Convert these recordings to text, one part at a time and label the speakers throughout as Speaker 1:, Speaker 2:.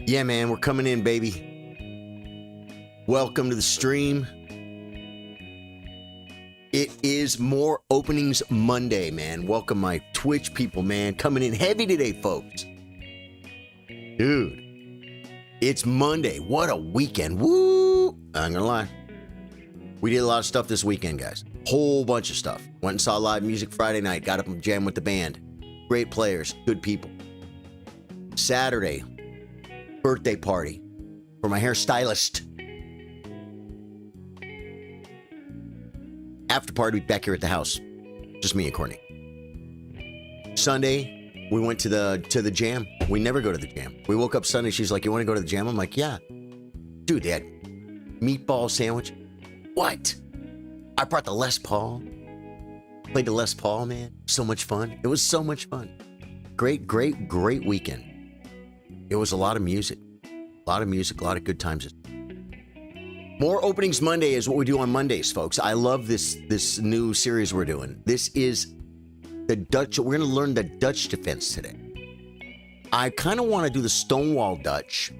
Speaker 1: Yeah, man, we're coming in, baby. Welcome to the stream. It is More Openings Monday, man. Welcome, my Twitch people, man. Coming in heavy today, folks. Dude, it's Monday. What a weekend. Woo! I'm gonna lie. We did a lot of stuff this weekend, guys. Whole bunch of stuff. Went and saw live music Friday night. Got up and jammed with the band. Great players. Good people. Saturday, birthday party for my hairstylist. After party back here at the house. Just me and Courtney. Sunday, we went to the jam. We never go to the jam. We woke up Sunday, she's like, you want to go to the jam? I'm like, yeah. Dude, they had meatball sandwich. What? I brought the Les Paul. Played the Les Paul, man. So much fun. It was so much fun. Great weekend. It was a lot of music. A lot of good times. More Openings Monday is what we do on Mondays, folks. I love this new series we're doing. This is the Dutch. We're going to learn the Dutch defense today. I kind of want to do the Stonewall Dutch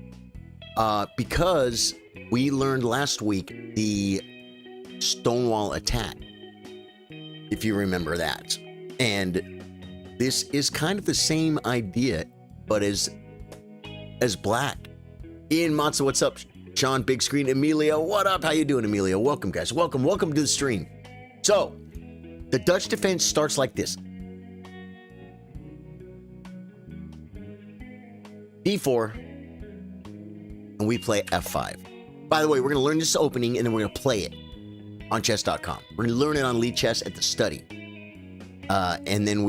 Speaker 1: because we learned last week the Stonewall attack, if you remember that. And this is kind of the same idea, but as black. Ian Matza, what's up? Sean, big screen. Emilio, what up? How you doing, Emilio? Welcome, guys. Welcome to the stream. So, the Dutch defense starts like this. D4, and we play F5. By the way, we're going to learn this opening, and then we're going to play it on chess.com. We're going to learn it on Lead Chess at the study. And then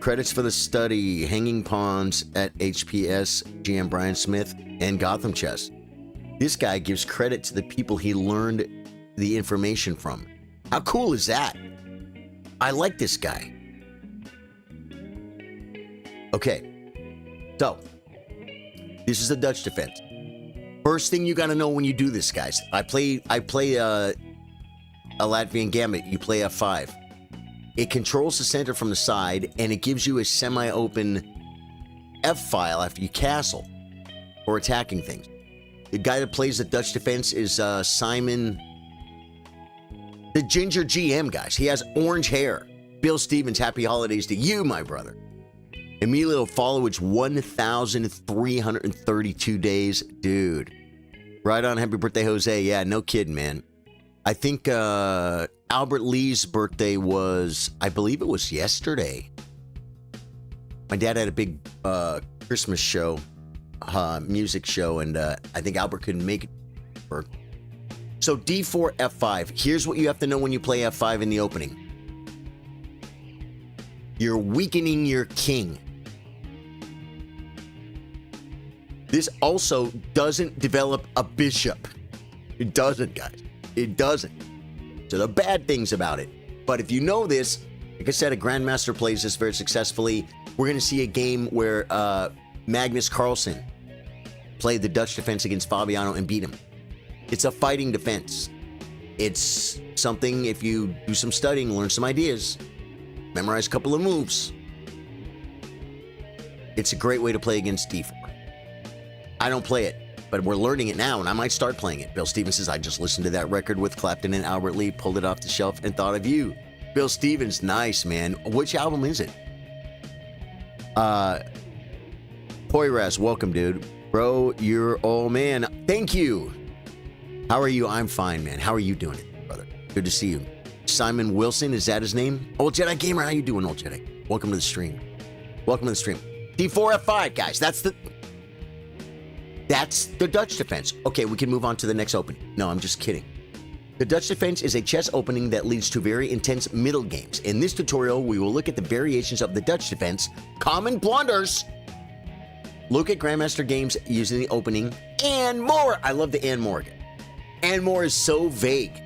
Speaker 1: credits for the study, Hanging Pawns at HPS, GM Brian Smith, and Gotham Chess. This guy gives credit to the people he learned the information from. How cool is that? I like this guy. Okay, so this is the Dutch defense. First thing you got to know when you do this, guys. I play a Latvian Gambit. You play F5. It controls the center from the side, and it gives you a semi-open F file after you castle or attacking things. The guy that plays the Dutch defense is Simon, the Ginger GM, guys. He has orange hair. Bill Stevens, happy holidays to you, my brother. Emilio Followage, 1,332 days. Dude. Right on, happy birthday, Jose. Yeah, no kidding, man. I think Albert Lee's birthday was, I believe it was yesterday. My dad had a big Christmas show, music show, and I think Albert couldn't make it. So D4, F5. Here's what you have to know when you play F5 in the opening. You're weakening your king. This also doesn't develop a bishop. It doesn't, guys. It doesn't. So the bad things about it. But if you know this, like I said, a grandmaster plays this very successfully. We're going to see a game where Magnus Carlsen played the Dutch defense against Fabiano and beat him. It's a fighting defense. It's something, if you do some studying, learn some ideas, memorize a couple of moves, it's a great way to play against D4. I don't play it. but we're learning it now, and I might start playing it. Bill Stevens says, I just listened to that record with Clapton and Albert Lee, pulled it off the shelf, and thought of you. Bill Stevens, nice, man. Which album is it? Poyraz, welcome, dude. Bro, you're old man. Thank you. How are you? I'm fine, man. How are you doing it, brother? Good to see you. Simon Wilson, is that his name? Old Jedi Gamer, how you doing, Old Jedi? Welcome to the stream. Welcome to the stream. D4F5, guys. That's the Dutch Defense. Okay, we can move on to the next opening. No, I'm just kidding. The Dutch Defense is a chess opening that leads to very intense middle games. In this tutorial, we will look at the variations of the Dutch Defense, common blunders, look at Grandmaster games using the opening, and more. I love the and more. And more is so vague,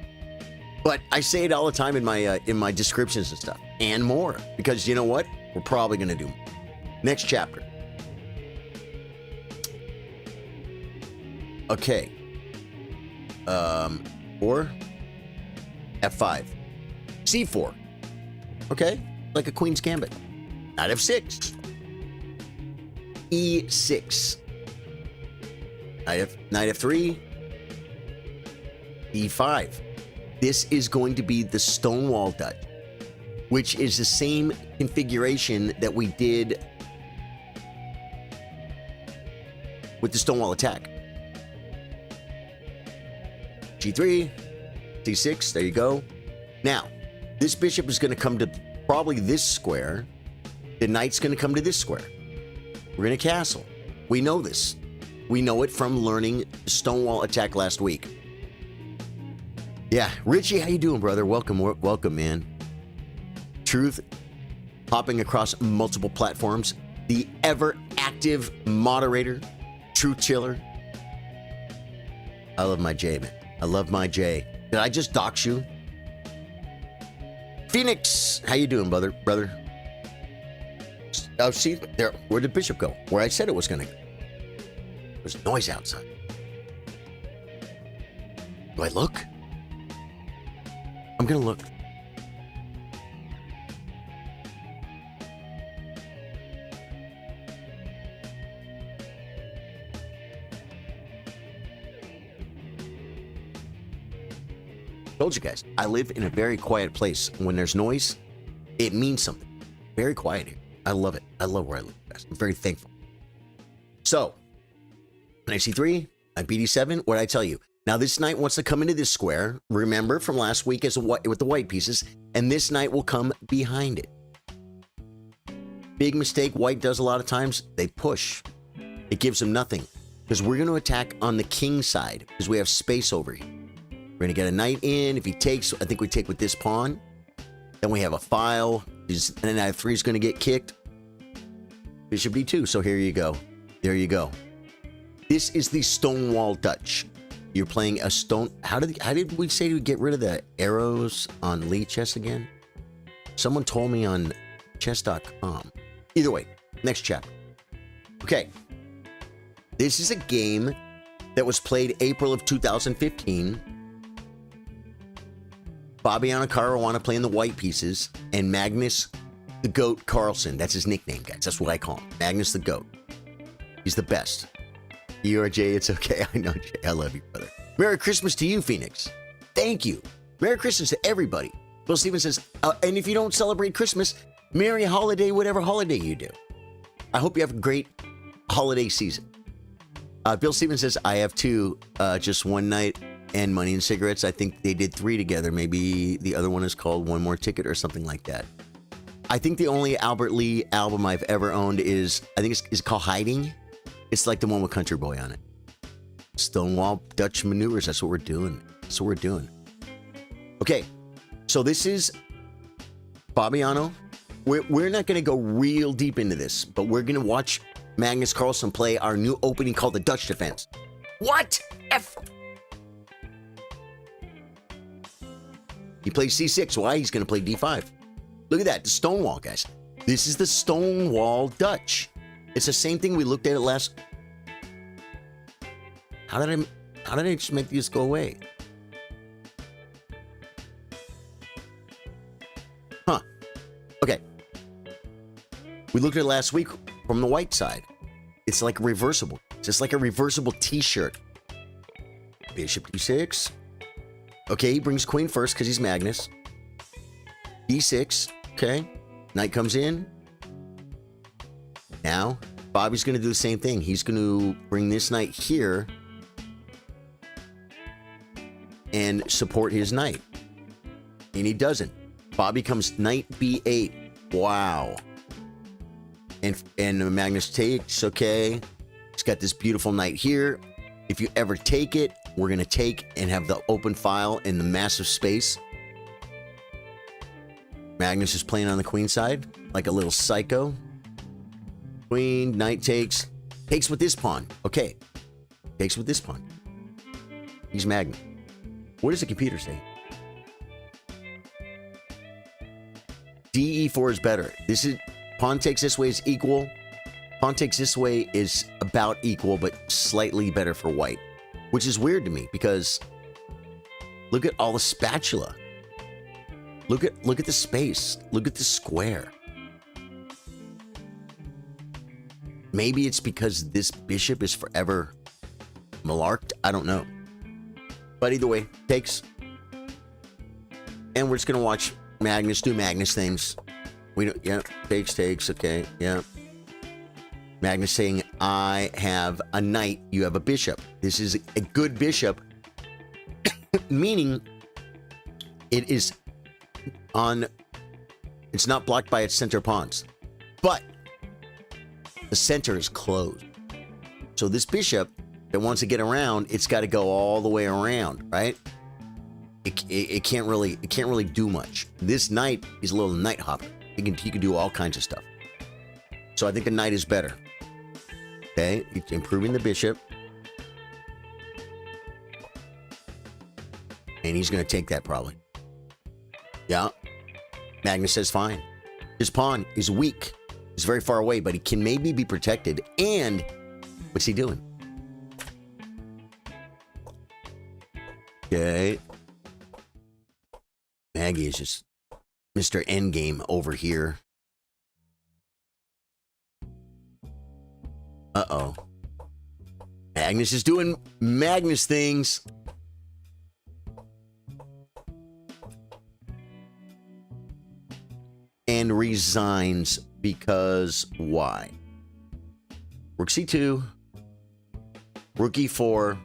Speaker 1: but I say it all the time in my descriptions and stuff. And more, because you know what? We're probably going to do more. Next chapter. Okay. 4. F5. C4. Okay. Like a Queen's Gambit. Knight F6. E6. Knight F3. E5. This is going to be the Stonewall Dutch, which is the same configuration that we did with the Stonewall attack. G3, C6, there you go. Now, this bishop is going to come to probably this square. The knight's going to come to this square. We're going to castle. We know this. We know it from learning Stonewall attack last week. Yeah, Richie, how you doing, brother? Welcome, welcome, man. Truth, hopping across multiple platforms. The ever-active moderator, Truth Chiller. I love my J, man. I love my J. Did I just dox you? Phoenix, how you doing, brother? Oh, see, there. Where'd the bishop go? Where I said it was gonna go. There's noise outside. Do I look? I'm gonna look. Told you guys, I live in a very quiet place. When there's noise, it means something. Very quiet here. I love it. I love where I live, guys. I'm very thankful. So, knight c3, knight bd7. What did I tell you? Now, this knight wants to come into this square. Remember from last week as with the white pieces, and this knight will come behind it. Big mistake white does a lot of times. They push. It gives them nothing because we're going to attack on the king side because we have space over here. We're going to get a knight in. If he takes, I think we take with this pawn. Then we have a file. And then knight f3 is going to get kicked. Bishop d2. So here you go. There you go. This is the Stonewall Dutch. You're playing a stone. How did we say to get rid of the arrows on Lee Chess again? Someone told me on chess.com. Either way, next chapter. Okay. This is a game that was played April of 2015. Fabiano Caruana playing the white pieces, and Magnus the Goat Carlsen. That's his nickname, guys. That's what I call him. Magnus the Goat. He's the best. You are Jay. It's okay. I know, Jay. I love you, brother. Merry Christmas to you, Phoenix. Thank you. Merry Christmas to everybody. Bill Stevens says, and if you don't celebrate Christmas, Merry holiday, whatever holiday you do. I hope you have a great holiday season. Bill Stevens says, I have two, just one night and money and cigarettes. I think they did 3 together. Maybe the other one is called One More Ticket or something like that. I think the only Albert Lee album I've ever owned is, I think it's called Hiding. It's like the one with Country Boy on it. Stonewall Dutch maneuvers. That's what we're doing. That's what we're doing. Okay. So this is Fabiano. We're not going to go real deep into this, but we're going to watch Magnus Carlsen play our new opening called the Dutch Defense. What? He plays c6. Why? He's going to play d5. Look at that. The Stonewall, guys. This is the Stonewall Dutch. It's the same thing we looked at it last. How did I just make these go away? Huh. Okay. We looked at it last week from the white side. It's like reversible. Just like a reversible t-shirt. Bishop d6. Okay, he brings queen first because he's Magnus. d6. Okay. Knight comes in. Now, Bobby's going to do the same thing. He's going to bring this knight here and support his knight. And he doesn't. Bobby comes knight b8. Wow. And Magnus takes. Okay. He's got this beautiful knight here. If you ever take it, we're going to take and have the open file in the massive space. Magnus is playing on the queen side like a little psycho. Queen, knight takes. Takes with this pawn. Okay. Takes with this pawn. He's Magnus. What does the computer say? DE4 is better. This is pawn takes this way is equal. Pawn takes this way is about equal, but slightly better for white. Which is weird to me because look at all the spatula. Look at the space. Look at the square. Maybe it's because this bishop is forever malarked. I don't know. But either way, takes. And we're just gonna watch Magnus do Magnus things. We don't. Yeah, takes. Okay. Yeah. Magnus saying, "I have a knight. You have a bishop. This is a good bishop." Meaning, it is on. It's not blocked by its center pawns, but the center is closed. So this bishop that wants to get around, it's got to go all the way around, right? It can't really do much. This knight is a little knight hopper. He can do all kinds of stuff. So I think the knight is better. Okay, it's improving the bishop. And he's going to take that probably. Yeah. Magnus says fine. His pawn is weak. He's very far away, but he can maybe be protected. And what's he doing? Okay. Maggie is just Mr. Endgame over here. Uh-oh. Magnus is doing Magnus things. And resigns because why? Rook c2. Rook e4.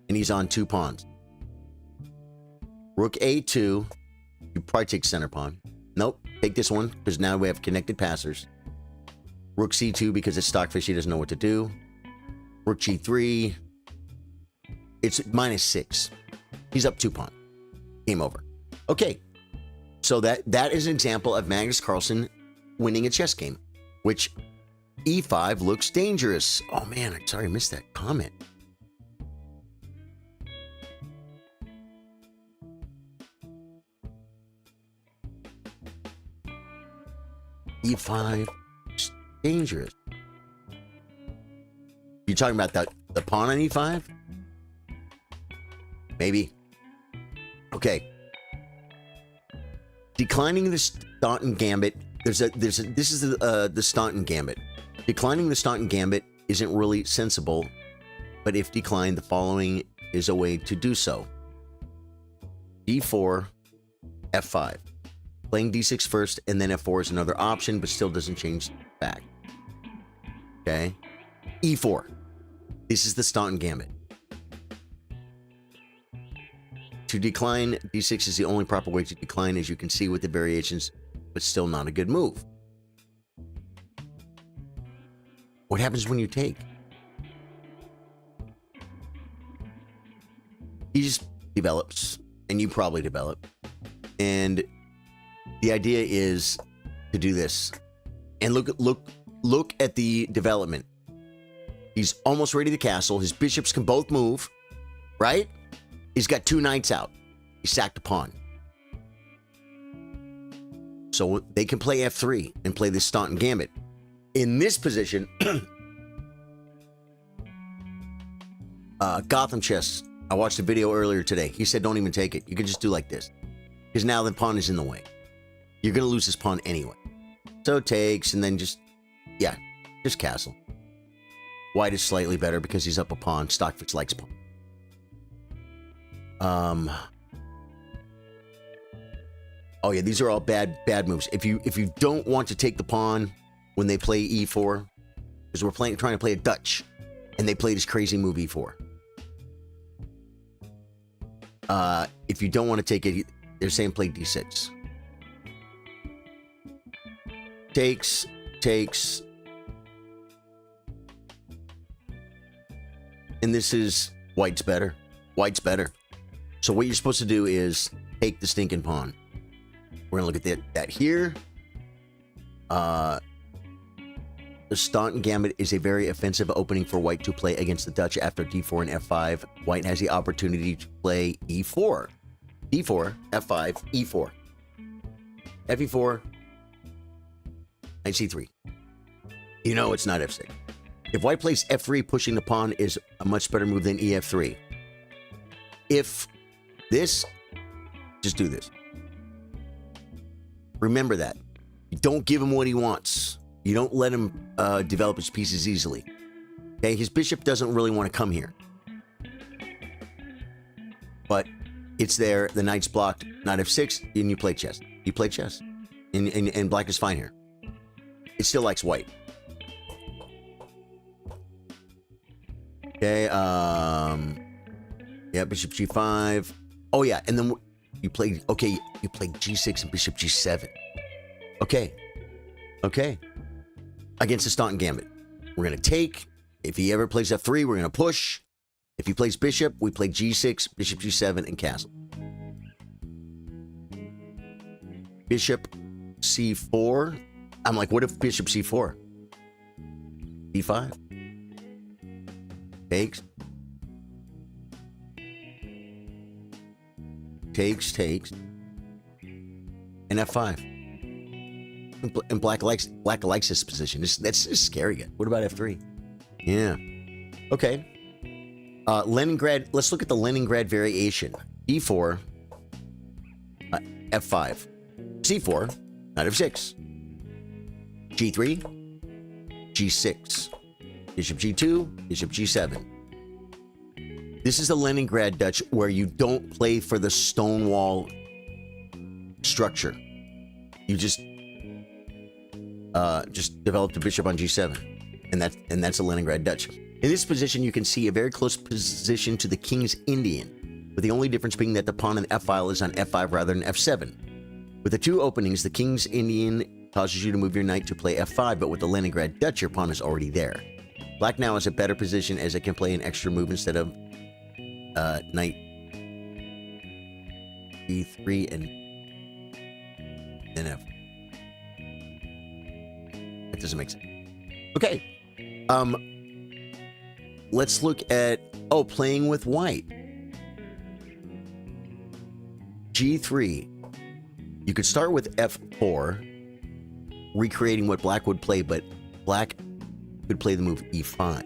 Speaker 1: And he's on 2 pawns. Rook a2. You probably take center pawn. Nope. Take this one because now we have connected passers. Rook c2 because it's stockfish. He doesn't know what to do. Rook g3. It's -6. He's up 2 pawns. Game over. Okay. So that is an example of Magnus Carlsen winning a chess game, which e5 looks dangerous. Oh man, I'm sorry I missed that comment. e5 is dangerous. You talking about the pawn on e5? Maybe. Okay. Declining the Staunton Gambit. This is the Staunton Gambit. Declining the Staunton Gambit isn't really sensible, but if declined, the following is a way to do so. d4, f5. Playing d6 first, and then f4 is another option, but still doesn't change back. Okay. e4. This is the Staunton Gambit. To decline, d6 is the only proper way to decline, as you can see with the variations, but still not a good move. What happens when you take? He just develops, and you probably develop. And the idea is to do this. And look at the development. He's almost ready to castle. His bishops can both move, right? He's got 2 knights out. He sacked a pawn. So they can play f3 and play this Staunton Gambit. In this position, Gotham Chess, I watched a video earlier today. He said don't even take it. You can just do like this. Because now the pawn is in the way. You're going to lose this pawn anyway. So it takes, and then just castle. White is slightly better because he's up a pawn. Stockfish likes pawn. Oh yeah, these are all bad moves. If you don't want to take the pawn when they play e4, because we're trying to play a Dutch, and they play this crazy move e4. If you don't want to take it, they're saying play d6. Takes. And this is white's better. White's better. So what you're supposed to do is take the stinking pawn. We're going to look at that here. The Staunton Gambit is a very offensive opening for white to play against the Dutch after d4 and f5. White has the opportunity to play e4. d4, f5, e4. fe4, knight c3. You know it's not f6. If white plays f3, pushing the pawn is a much better move than ef3. If this, just do this. Remember that. You don't give him what he wants. You don't let him develop his pieces easily. Okay, his bishop doesn't really want to come here. But it's there, the knight's blocked, knight f6, and you play chess. You play chess. And black is fine here. It still likes white. Okay, yeah, bishop g5. Oh yeah, and then you played, okay, you played g6 and bishop g7. Okay. Against the Staunton Gambit. We're going to take. If he ever plays f3, we're going to push. If he plays bishop, we play g6, bishop g7, and castle. Bishop c4. I'm like, what if bishop c4? d5. Takes. And f5. And black likes this position. That's just scary. What about f3? Yeah. Okay. Leningrad. Let's look at the Leningrad variation. e4. f5. c4. Knight f6. g3. g6. Bishop g2. Bishop g7. This is the Leningrad Dutch where you don't play for the stonewall structure. You just develop the bishop on g7, and that's a Leningrad Dutch. In this position, you can see a very close position to the King's Indian, with the only difference being that the pawn in the f file is on f5 rather than f7. With the two openings, the King's Indian causes you to move your knight to play f5, but with the Leningrad Dutch, your pawn is already there. Black now has a better position as it can play an extra move instead of knight e3 and then f. That doesn't make sense. Okay. Let's look at playing with white. g3. You could start with f4, recreating what black would play, but black could play the move e5,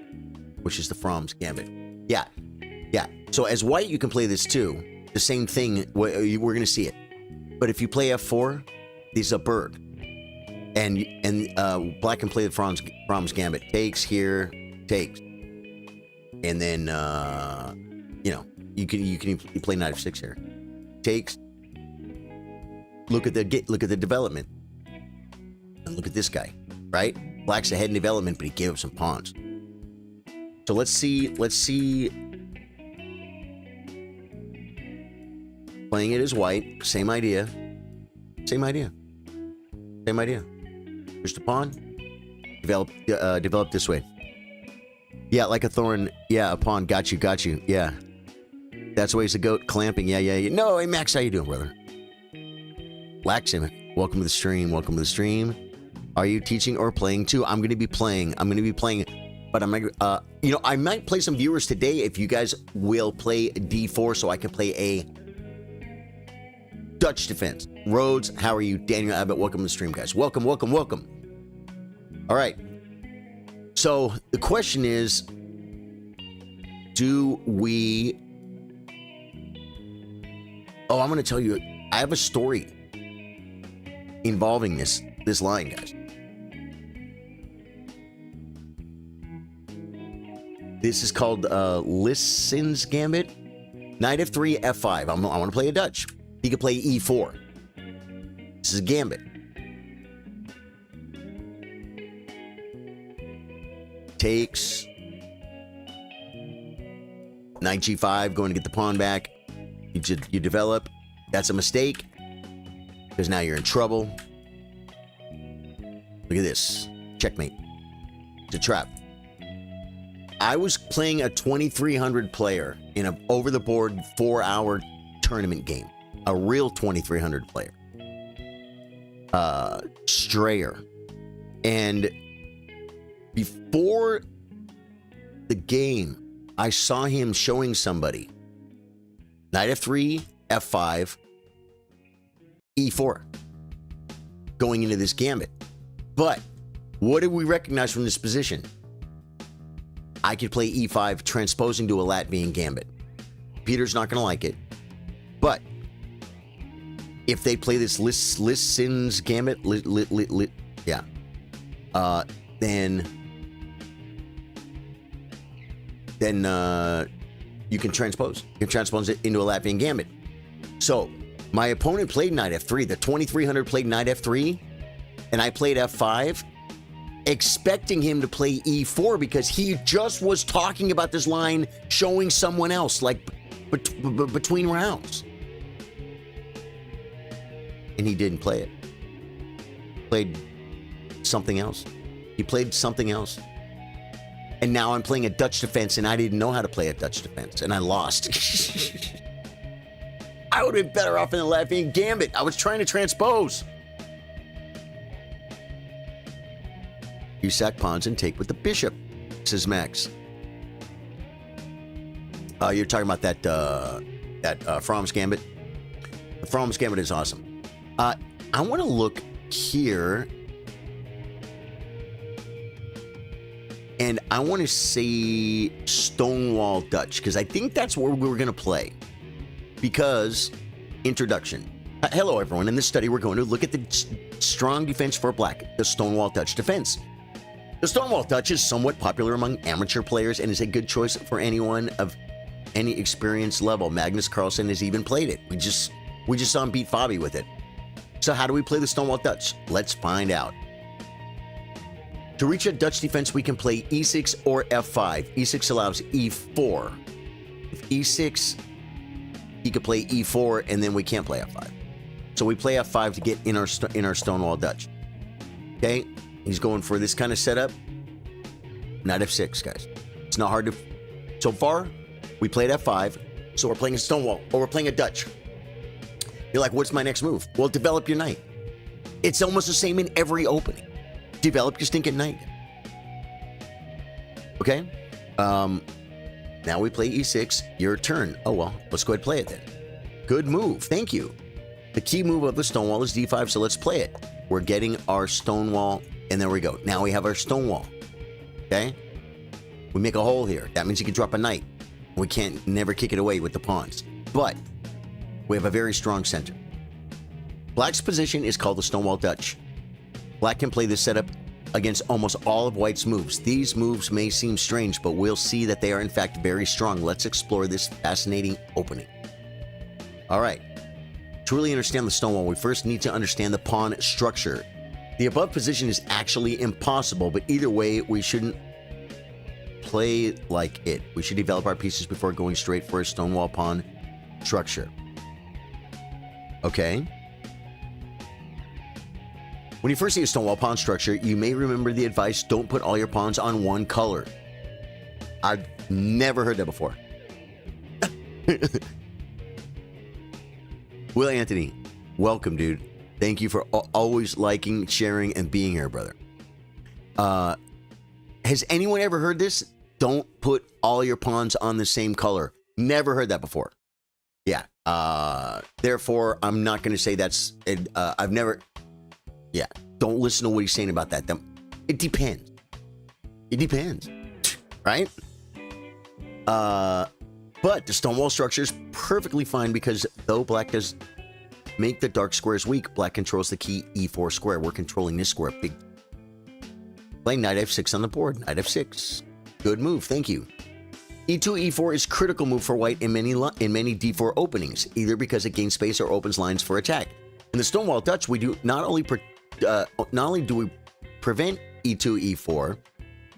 Speaker 1: which is the Fromm's Gambit. Yeah. So as white, you can play this too. The same thing. We're going to see it. But if you play f4, this is a bird. And black can play the Fromm's Gambit. Takes here, takes. And then, you play knight f6 here. Takes. Look at the development. And look at this guy, right? Black's ahead in development, but he gave up some pawns. So let's see. Playing it as white, same idea. Push the pawn. Develop this way. Yeah, like a thorn. Yeah, a pawn. Got you. Yeah. That's ways the goat clamping. Yeah. No, hey Max, how you doing, brother? Laxim, welcome to the stream. Are you teaching or playing too? I'm going to be playing. But I might play some viewers today if you guys will play d4 so I can play a Dutch defense. Rhodes, how are you? Daniel Abbott, welcome to the stream, guys. Welcome. All right. So the question is, do we... Oh, I'm going to tell you, I have a story involving this line, guys. This is called Lissen's Gambit. Knight f3, f5. I want to play a Dutch. He could play e4. This is a gambit. Takes. Knight g5, going to get the pawn back. You develop. That's a mistake, because now you're in trouble. Look at this. Checkmate. It's a trap. I was playing a 2300 player in an over-the-board 4-hour tournament game. A real 2300 player. Strayer. And before the game, I saw him showing somebody knight f3, f5, e4 going into this gambit. But what did we recognize from this position? I could play e5, transposing to a Latvian gambit. Peter's not going to like it. But if they play this Lissen's gambit, then you can transpose. You can transpose it into a Latvian gambit. So my opponent played knight f3. The 2300 played knight f3, and I played f5, expecting him to play e4 because he just was talking about this line showing someone else, like between rounds. And he didn't play it. Played something else. He played something else. And now I'm playing a Dutch defense, and I didn't know how to play a Dutch defense, and I lost. I would have been better off in the Latvian gambit. I was trying to transpose. You sack pawns and take with the bishop, says Max. You're talking about that Fromm's gambit. The Fromm's gambit is awesome. I want to look here, and I want to see Stonewall Dutch, because I think that's where we were going to play. Because, introduction. Hello, everyone. In this study, we're going to look at the strong defense for black, the Stonewall Dutch defense. The Stonewall Dutch is somewhat popular among amateur players and is a good choice for anyone of any experience level. Magnus Carlsen has even played it. We just saw him beat Fabi with it. So how do we play the Stonewall Dutch? Let's find out. To reach a Dutch defense, we can play e6 or f5. e6 allows e4. If e6, he could play e4, and then we can't play f5. So we play f5 to get in our Stonewall Dutch. Okay, he's going for this kind of setup. Knight f6, guys. It's not hard to. So far, we played f5, so we're playing a Stonewall, or we're playing a Dutch. You're like, what's my next move? Well, develop your knight. It's almost the same in every opening. Develop your stinking knight. Okay? Now we play e6. Your turn. Oh, well, let's go ahead and play it then. Good move. Thank you. The key move of the Stonewall is d5, so let's play it. We're getting our Stonewall, and there we go. Now we have our Stonewall. Okay? We make a hole here. That means you can drop a knight. We can't never kick it away with the pawns. But we have a very strong center. Black's position is called the Stonewall Dutch. Black can play this setup against almost all of White's moves. These moves may seem strange, but we'll see that they are in fact very strong. Let's explore this fascinating opening. All right. To really understand the Stonewall, we first need to understand the pawn structure. The above position is actually impossible, but either way, we shouldn't play like it. We should develop our pieces before going straight for a Stonewall pawn structure. Okay. When you first see a Stonewall pawn structure, you may remember the advice, don't put all your pawns on one color. I've never heard that before. Will Anthony, welcome, dude. Thank you for always liking, sharing, and being here, brother. Has anyone ever heard this? Don't put all your pawns on the same color. Never heard that before. Yeah. Therefore, I'm not going to say that's... I've never... Yeah, don't listen to what he's saying about that. It depends. It depends, right? But the Stonewall structure is perfectly fine because though black does make the dark squares weak, black controls the key e4 square. We're controlling this square big. Play knight f6 on the board. Knight f6. Good move. Thank you. E2, E4 is critical move for white in many D4 openings, either because it gains space or opens lines for attack. In the Stonewall Dutch, we do not only do we prevent E2, E4,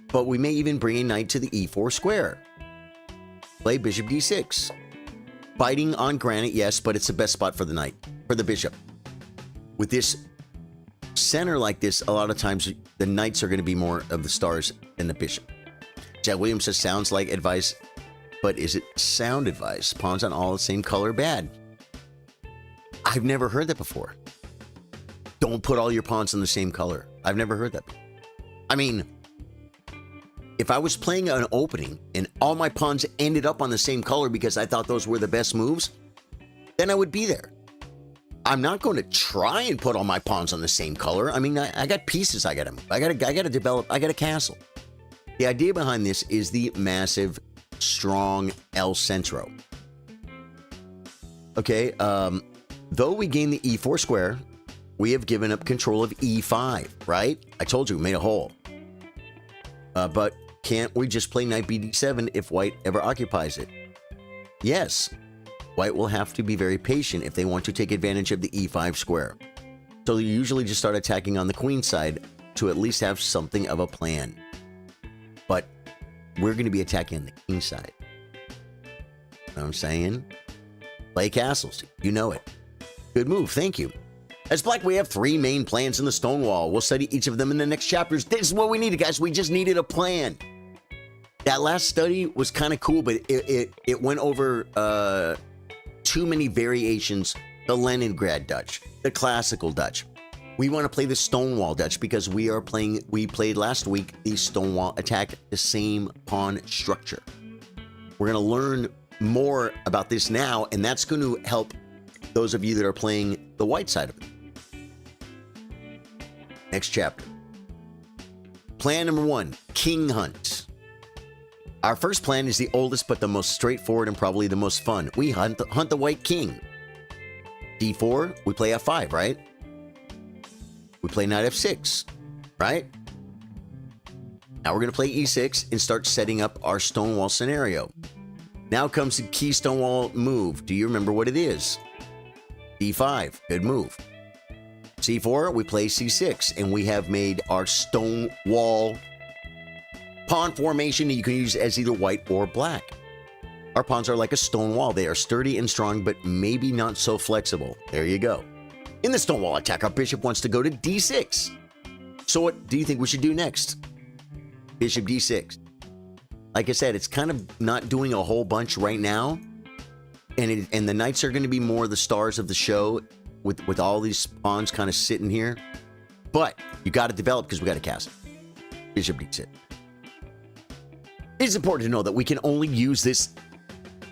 Speaker 1: but we may even bring a knight to the E4 square. Play bishop D6. Biting on granite, yes, but it's the best spot for the knight, for the bishop. With this center like this, a lot of times the knights are going to be more of the stars than the bishop. Jack Williams says, sounds like advice, but is it sound advice? Pawns on all the same color bad? I've never heard that before. Don't put all your pawns in the same color. I've never heard that before. I mean, if I was playing an opening and all my pawns ended up on the same color because I thought those were the best moves, then I would be there. I'm not going to try and put all my pawns on the same color. I mean, I got pieces I got to develop. I got a castle. The idea behind this is the massive, strong El Centro. Okay, though we gain the E4 square, we have given up control of E5, right? I told you, we made a hole. But can't we just play knight BD7 if white ever occupies it? Yes. White will have to be very patient if they want to take advantage of the E5 square. So you usually just start attacking on the queen side to at least have something of a plan. But we're going to be attacking on the king side. You know what I'm saying? Play castles. You know it. Good move. Thank you. As Black, we have 3 main plans in the Stonewall. We'll study each of them in the next chapters. This is what we needed, guys. We just needed a plan. That last study was kind of cool, but it went over too many variations. The Leningrad Dutch, the Classical Dutch. We want to play the Stonewall Dutch because we played last week the Stonewall attack the same pawn structure. We're going to learn more about this now, and that's going to help those of you that are playing the white side of it. Next chapter. Plan number 1, King Hunt. Our first plan is the oldest but the most straightforward and probably the most fun. We hunt the white king. D4, we play F5, right? We play knight F6, right? Now we're going to play E6 and start setting up our Stonewall scenario. Now comes the key Stonewall move. Do you remember what it is? D5, good move. C4, we play C6, and we have made our Stonewall pawn formation that you can use as either white or black. Our pawns are like a stone wall. They are sturdy and strong, but maybe not so flexible. There you go. In the Stonewall attack, our bishop wants to go to D6. So what do you think we should do next? Bishop D6. Like I said, it's kind of not doing a whole bunch right now. And the knights are going to be more the stars of the show with all these pawns kind of sitting here. But you got to develop because we got to cast. Bishop D6. It's important to know that we can only use this,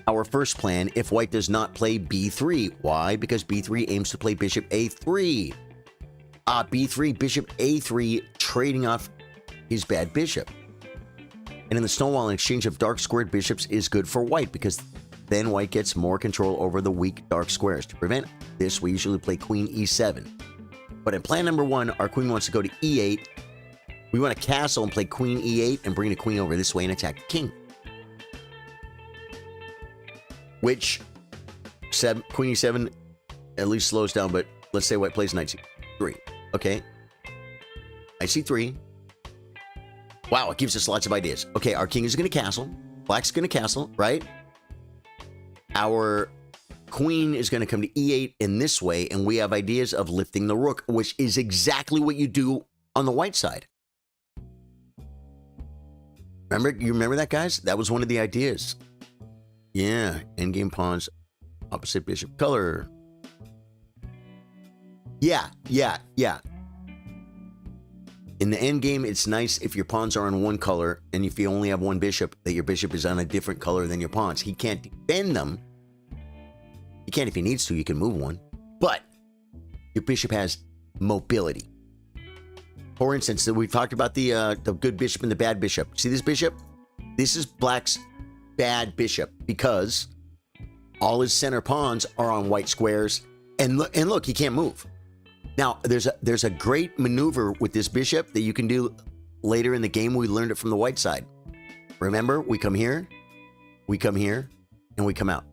Speaker 1: our first plan, if white does not play B3. Why? Because B3 aims to play bishop A3. B3, bishop A3, trading off his bad bishop. And in the Stonewall, an exchange of dark squared bishops is good for white because then white gets more control over the weak dark squares. To prevent this, we usually play queen E7. But in plan number 1, our queen wants to go to E8. We want to castle and play queen E8 and bring the queen over this way and attack the king. Which, queen E7 at least slows down, but let's say white plays knight C3. Okay. Knight C3. Wow, it gives us lots of ideas. Okay, our king is going to castle. Black's going to castle, right? Our queen is going to come to E8 in this way, and we have ideas of lifting the rook, which is exactly what you do on the white side. You remember that, guys? That was one of the ideas. Yeah, endgame pawns, opposite bishop color. Yeah. In the endgame, it's nice if your pawns are on one color, and if you only have one bishop, that your bishop is on a different color than your pawns. He can't defend them. He can if he needs to. You can move one. But your bishop has mobility. For instance, we've talked about the good bishop and the bad bishop. See this bishop? This is black's bad bishop because all his center pawns are on white squares. And look, he can't move. Now, there's a great maneuver with this bishop that you can do later in the game. We learned it from the white side. Remember, we come here, we come here, and we come out.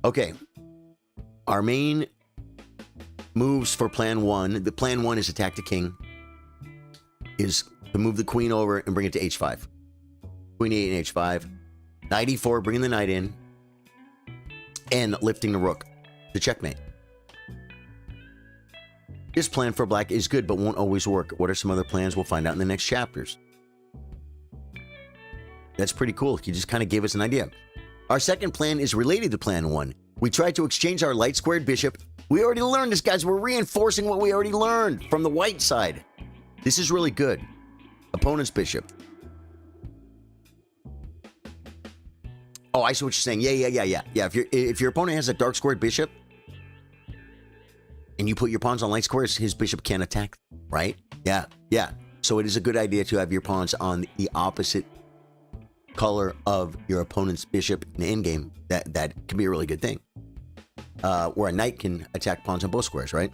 Speaker 1: Okay. Our main moves for plan 1. The plan 1 is attack the king. Is to move the queen over and bring it to h5. Queen e8 and h5. Knight e4, bringing the knight in. And lifting the rook to checkmate. This plan for black is good, but won't always work. What are some other plans? We'll find out in the next chapters. That's pretty cool. You just kind of gave us an idea. Our second plan is related to plan 1. We tried to exchange our light squared bishop. We already learned this, guys. We're reinforcing what we already learned from the white side. This is really good. Opponent's bishop. Oh, I see what you're saying. Yeah. If your opponent has a dark squared bishop, and you put your pawns on light squares, his bishop can't attack, right? Yeah. So it is a good idea to have your pawns on the opposite color of your opponent's bishop in the endgame. That can be a really good thing. Where a knight can attack pawns on both squares, right?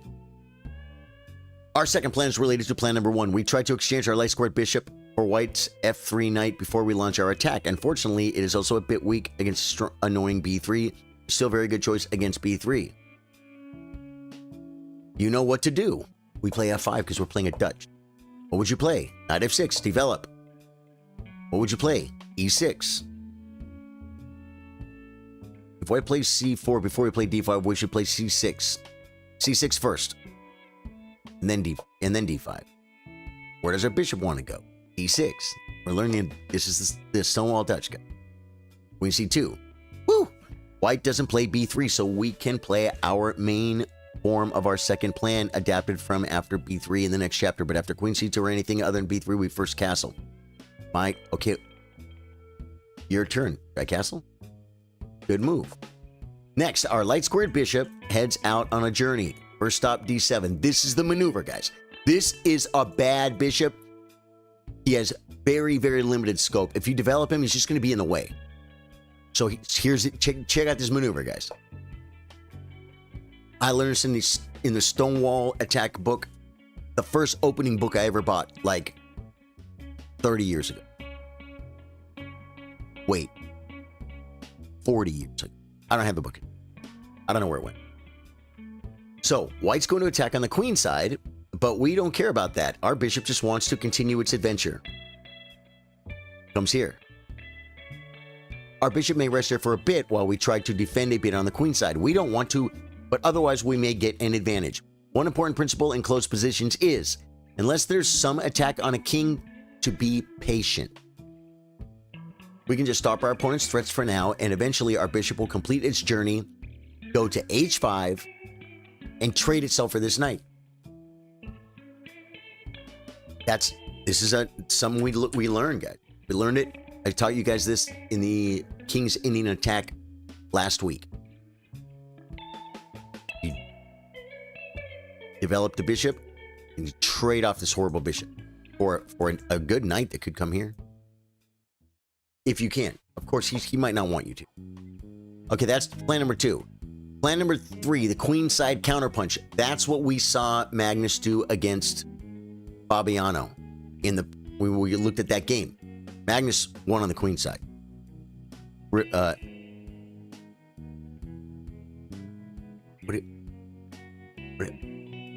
Speaker 1: Our second plan is related to plan number 1. We tried to exchange our light squared bishop for white's f3 knight before we launch our attack. Unfortunately, it is also a bit weak against annoying b3. Still very good choice against b3. You know what to do. We play f5 because we're playing a Dutch. What would you play? Knight f6, develop. What would you play? e6. If white plays c4 before we play d5, we should play c6. c6 first. And then d5. Where does our bishop want to go? e6. We're learning this is the Stonewall Dutch guy. Queen c2. Woo! White doesn't play b3, so we can play our main form of our second plan adapted from after b3 in the next chapter. But after queen c2 or anything other than b3, we first castle. Okay. Your turn. Right, castle? Good move. Next, our light squared bishop heads out on a journey. First stop, d7. This is the maneuver, guys. This is a bad bishop. He has very, very limited scope. If you develop him, he's just going to be in the way. So check out this maneuver, guys. I learned this in the Stonewall Attack book. The first opening book I ever bought, like 30 years ago. Wait. 40 years ago. I don't have the book. I don't know where it went. So, white's going to attack on the queen side, but we don't care about that. Our bishop just wants to continue its adventure. Comes here. Our bishop may rest here for a bit while we try to defend a bit on the queen side. We don't want to, but otherwise we may get an advantage. One important principle in closed positions is, unless there's some attack on a king, to be patient. We can just stop our opponent's threats for now, and eventually our bishop will complete its journey, go to h5, and trade itself for this knight. This is something we learned, guys. We learned it. I taught you guys this in the King's Indian attack last week. You develop the bishop and you trade off this horrible bishop for a good knight that could come here. If you can. Of course, he might not want you to. Okay, that's plan number 2. Plan number 3, the queen side counterpunch. That's what we saw Magnus do against Fabiano when we looked at that game. Magnus won on the queen side. What did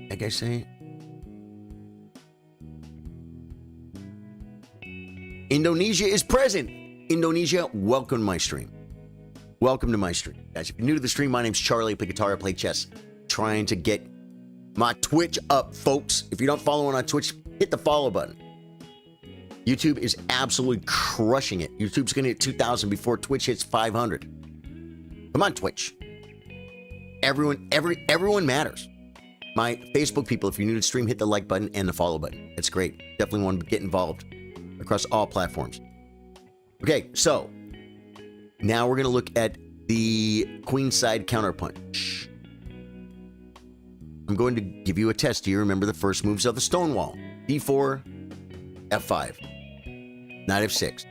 Speaker 1: that guy say? Indonesia is present. Indonesia, welcome to my stream. Welcome to my stream. Guys, if you're new to the stream, my name's Charlie. I play guitar, I play chess. Trying to get my Twitch up, folks. If you're not following on Twitch, hit the follow button. YouTube is absolutely crushing it. YouTube's going to hit 2,000 before Twitch hits 500. Come on, Twitch. Everyone matters. My Facebook people, if you're new to the stream, hit the like button and the follow button. That's great. Definitely want to get involved across all platforms. Okay, so now we're going to look at the queenside counterpunch. I'm going to give you a test. Do you remember the first moves of the Stonewall? d4, f5, knight f6,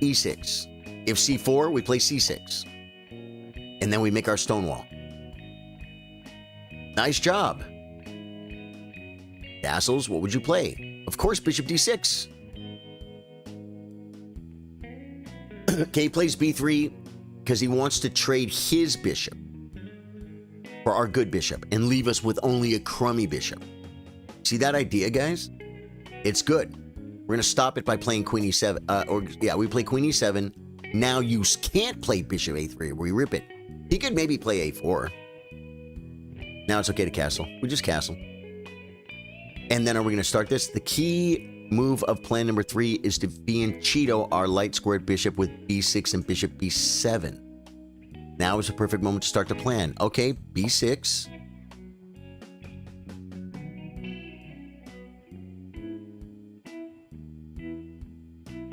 Speaker 1: e6. If c4, we play c6. And then we make our Stonewall. Nice job. Castles, what would you play? Of course, bishop d6. Okay, he plays b3 because he wants to trade his bishop for our good bishop and leave us with only a crummy bishop. See that idea, guys? It's good. We're going to stop it by playing queen e7. We play queen e7. Now you can't play bishop a3. We rip it. He could maybe play a4. Now it's okay to castle. We just castle. And then are we going to start this? The key move of plan number 3 is to fianchetto our light squared bishop with b6 and bishop b7. Now is the perfect moment to start the plan. Okay, b6.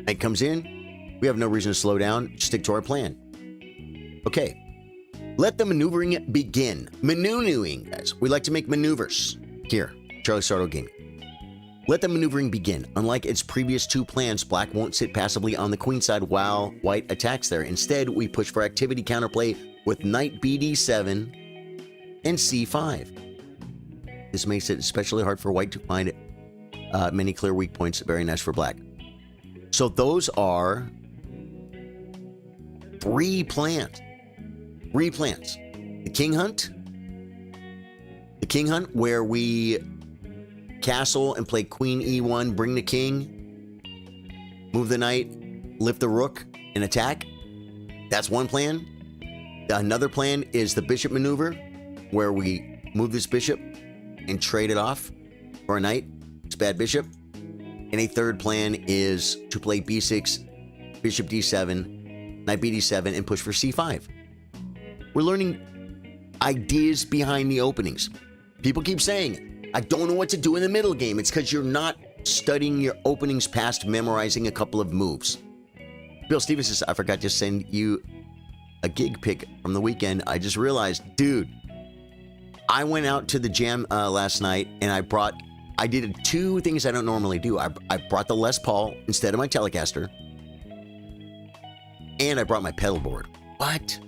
Speaker 1: Knight comes in. We have no reason to slow down. Stick to our plan. Okay. Let the maneuvering begin. Maneuvering, guys. We like to make maneuvers. Here, Charlie Sardo Gaming. Let the maneuvering begin. Unlike its previous 2 plans, black won't sit passively on the queen side while white attacks there. Instead, we push for activity counterplay with knight bd7 and c5. This makes it especially hard for white to find many clear weak points. Very nice for black. So those are 3 plans. 3 plans. The king hunt. The king hunt where we castle and play queen e1, bring the king, move the knight, lift the rook, and attack. That's one plan. Another plan is the bishop maneuver, where we move this bishop and trade it off for a knight. It's bad bishop. And a third plan is to play b6, bishop d7, knight bd7, and push for c5. We're learning ideas behind the openings. People keep saying, I don't know what to do in the middle game. It's because you're not studying your openings past memorizing a couple of moves. Bill Stevens says, I forgot to send you a gig pic from the weekend. I just realized, dude, I went out to the jam last night and I did 2 things I don't normally do. I brought the Les Paul instead of my Telecaster, and I brought my pedal board. What?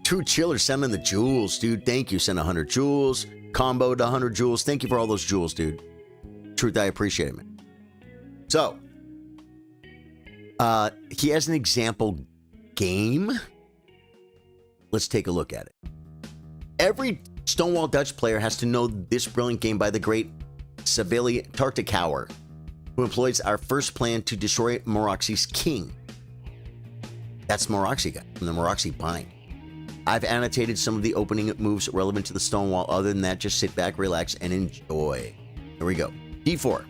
Speaker 1: True Chiller sending the jewels, dude. Thank you. Send 100 jewels. Comboed 100 jewels. Thank you for all those jewels, dude. Truth, I appreciate it, man. So, he has an example game. Let's take a look at it. Every Stonewall Dutch player has to know this brilliant game by the great Savili Tartakower, who employs our first plan to destroy Moroxi's king. That's Moroxi guy from the Moroxi bind. I've annotated some of the opening moves relevant to the Stonewall. Other than that, just sit back, relax, and enjoy. Here we go. d4,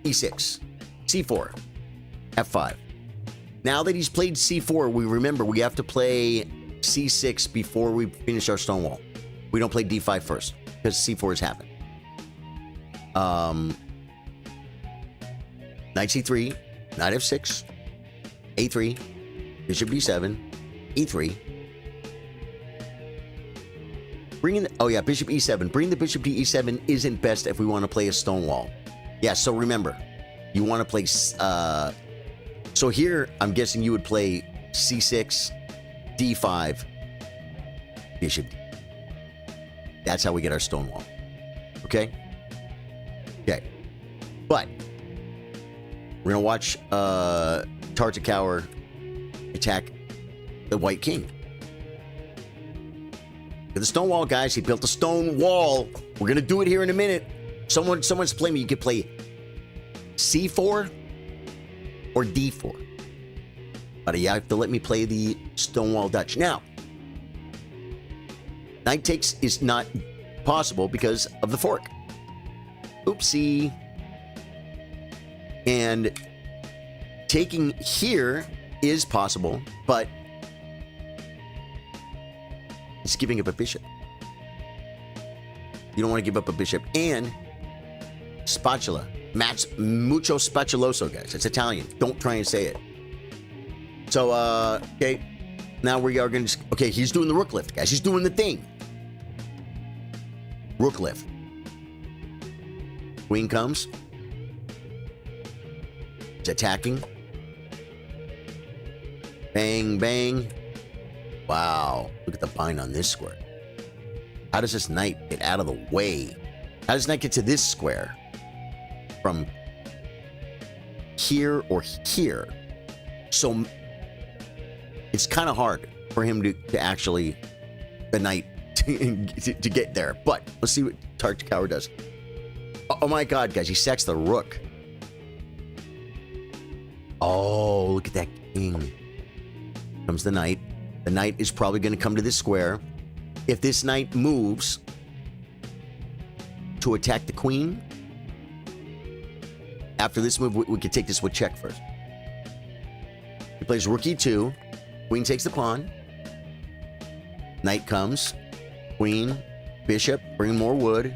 Speaker 1: e6, c4, f5. Now that he's played c4, we have to play c6 before we finish our Stonewall. We don't play d5 first, because c4 has happened. Knight c3, knight f6, a3, bishop d7, e3. Bring in, oh yeah, bishop e7. Bring the bishop to e7 isn't best if we want to play a Stonewall. Yeah, so remember, you want to play, so here, I'm guessing you would play c6, d5, bishop d. That's how we get our Stonewall. Okay? Okay. But, we're going to watch Tartakower attack the White King. The Stonewall, guys, he built a stone wall. We're going to do it here in a minute. Someone's playing me. You could play c4 or d4. But you have to let me play the Stonewall Dutch. Now, knight takes is not possible because of the fork. Oopsie. And taking here is possible, but it's giving up a bishop. You don't want to give up a bishop. And spatula. Mucho spatuloso, guys. It's Italian. Don't try and say it. So, okay. Now we are going to... Okay, he's doing the rook lift, guys. He's doing the thing. Rook lift. Queen comes. He's attacking. Bang, bang. Wow. Look at the bind on this square. How does this knight get out of the way? How does knight get to this square? From here or here? So It's kind of hard for him to actually, the knight, to get there. But let's see what Dutch Tower does. Oh my god, guys, he sacks the rook. Oh, look at that king. Comes the knight. The knight is probably going to come to this square. If this knight moves to attack the queen, after this move, we could take this with check first. He plays rook e2. Queen takes the pawn. Knight comes. Queen, bishop, bring more wood.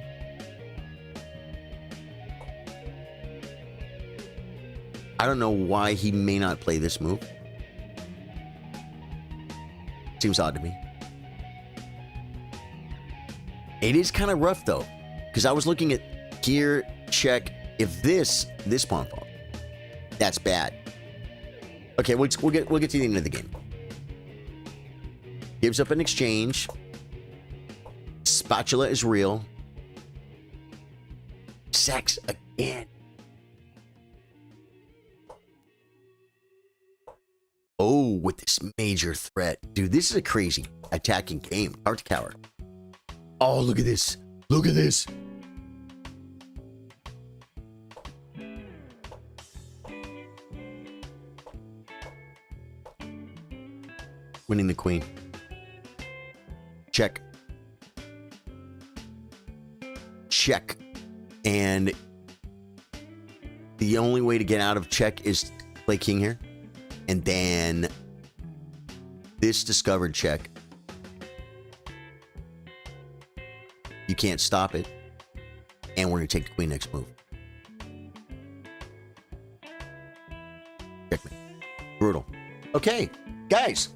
Speaker 1: I don't know why he may not play this move. Seems odd to me. It is kind of rough though, because I was looking at here, check. If this pawn falls, that's bad. Okay, we'll get to the end of the game. Gives up an exchange. Spatula is real. Sacks again. Oh, with this major threat. Dude, this is a crazy attacking game. Hard to cower. Oh, look at this. Look at this. Winning the queen. Check. Check. And the only way to get out of check is to play king here. And then this discovered check. You can't stop it. And we're going to take the queen next move. Checkmate. Brutal. Okay, guys.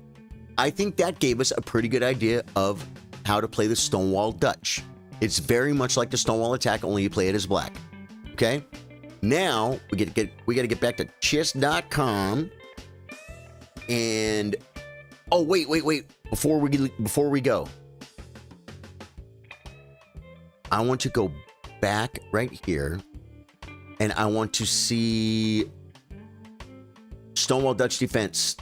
Speaker 1: I think that gave us a pretty good idea of how to play the Stonewall Dutch. It's very much like the Stonewall attack, only you play it as black. Okay? Now, we got to get back to chess.com. And oh, wait. Before we go, I want to go back right here, and I want to see Stonewall Dutch Defense.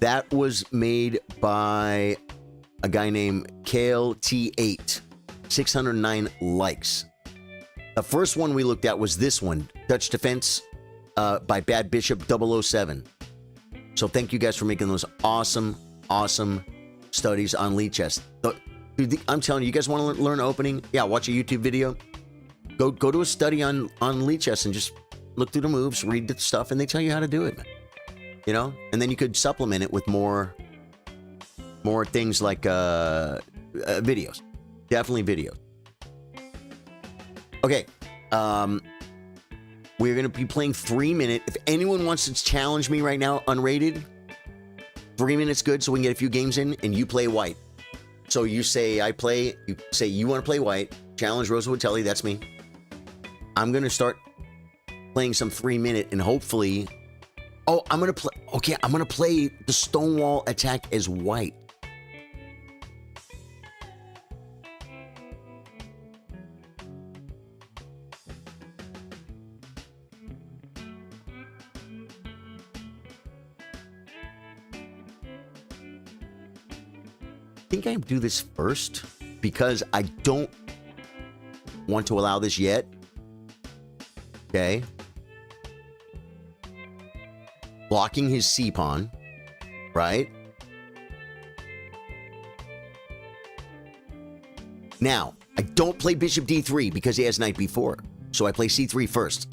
Speaker 1: That was made by a guy named Kale T8. 609 likes. The first one we looked at was this one, Dutch Defense by Bad Bishop 007. So thank you guys for making those awesome studies on lead chess. Dude, I'm telling you, you guys want to learn opening? Yeah, watch a YouTube video. Go to a study on lead chess and just look through the moves, read the stuff, and they tell you how to do it, man. You know? And then you could supplement it with more things like videos. Definitely videos. Okay. We're going to be playing 3 minute. If anyone wants to challenge me right now, unrated, 3 minutes good so we can get a few games in, and you play white. So you say I play, you say you want to play white, challenge Rosewood Telly, that's me. I'm going to start playing some 3 minute, and hopefully, oh, I'm going to play the Stonewall attack as white. I think I do this first because I don't want to allow this yet. Okay. Blocking his C pawn, right? Now, I don't play bishop d3 because he has knight b4. So I play c3 first.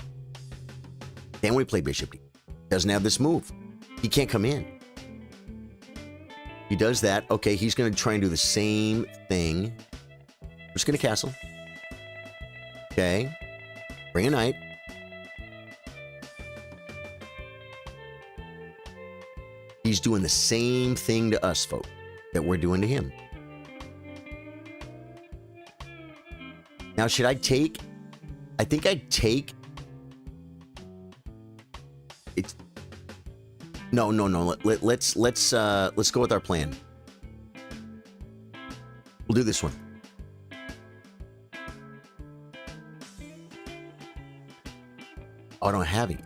Speaker 1: Then we play bishop d. Doesn't have this move. He can't come in. He does that. Okay, he's going to try and do the same thing. I'm just going to castle. Okay. Bring a knight. He's doing the same thing to us, folks, that we're doing to him. Now, should I take? I think I'd take. It's. No. Let's go with our plan. We'll do this one. Oh, I don't have it.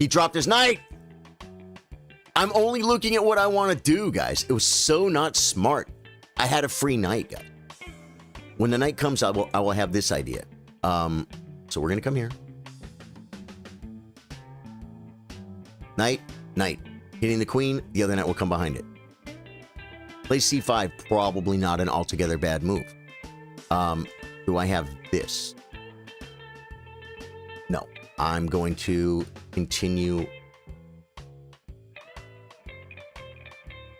Speaker 1: He dropped his knight. I'm only looking at what I want to do, guys. It was so not smart. I had a free knight, guys. When the knight comes, I will have this idea. So we're going to come here. Knight, knight. Hitting the queen, the other knight will come behind it. Play c5, probably not an altogether bad move. Do I have this? No. I'm going to continue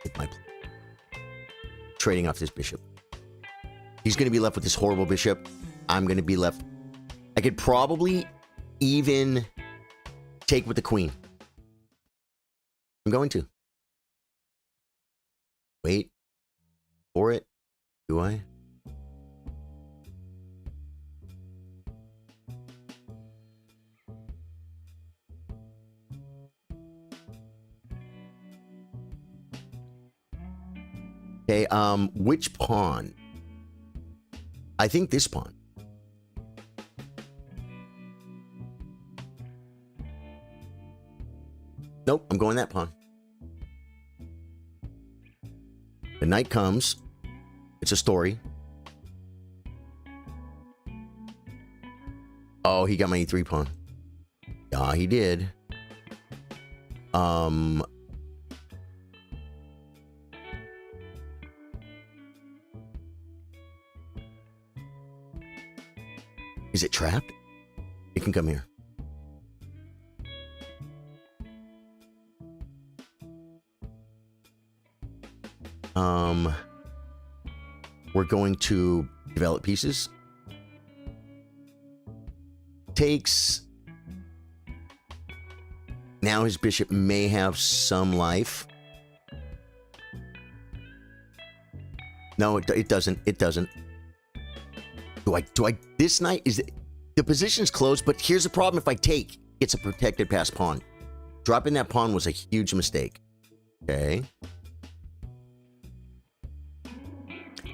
Speaker 1: with my trading off this bishop. He's going to be left with this horrible bishop. I'm going to be left. I could probably even take with the queen. I'm going to. Wait for it. Do I? Okay, which pawn? I think this pawn. Nope, I'm going that pawn. The knight comes. It's a story. Oh, he got my e3 pawn. Yeah, he did. Is it trapped? It can come here. We're going to develop pieces. Takes. Now his bishop may have some life. No, it doesn't. It doesn't. Do I, this knight is, the position's closed, but here's the problem. If I take, it's a protected pass pawn. Dropping that pawn was a huge mistake. Okay.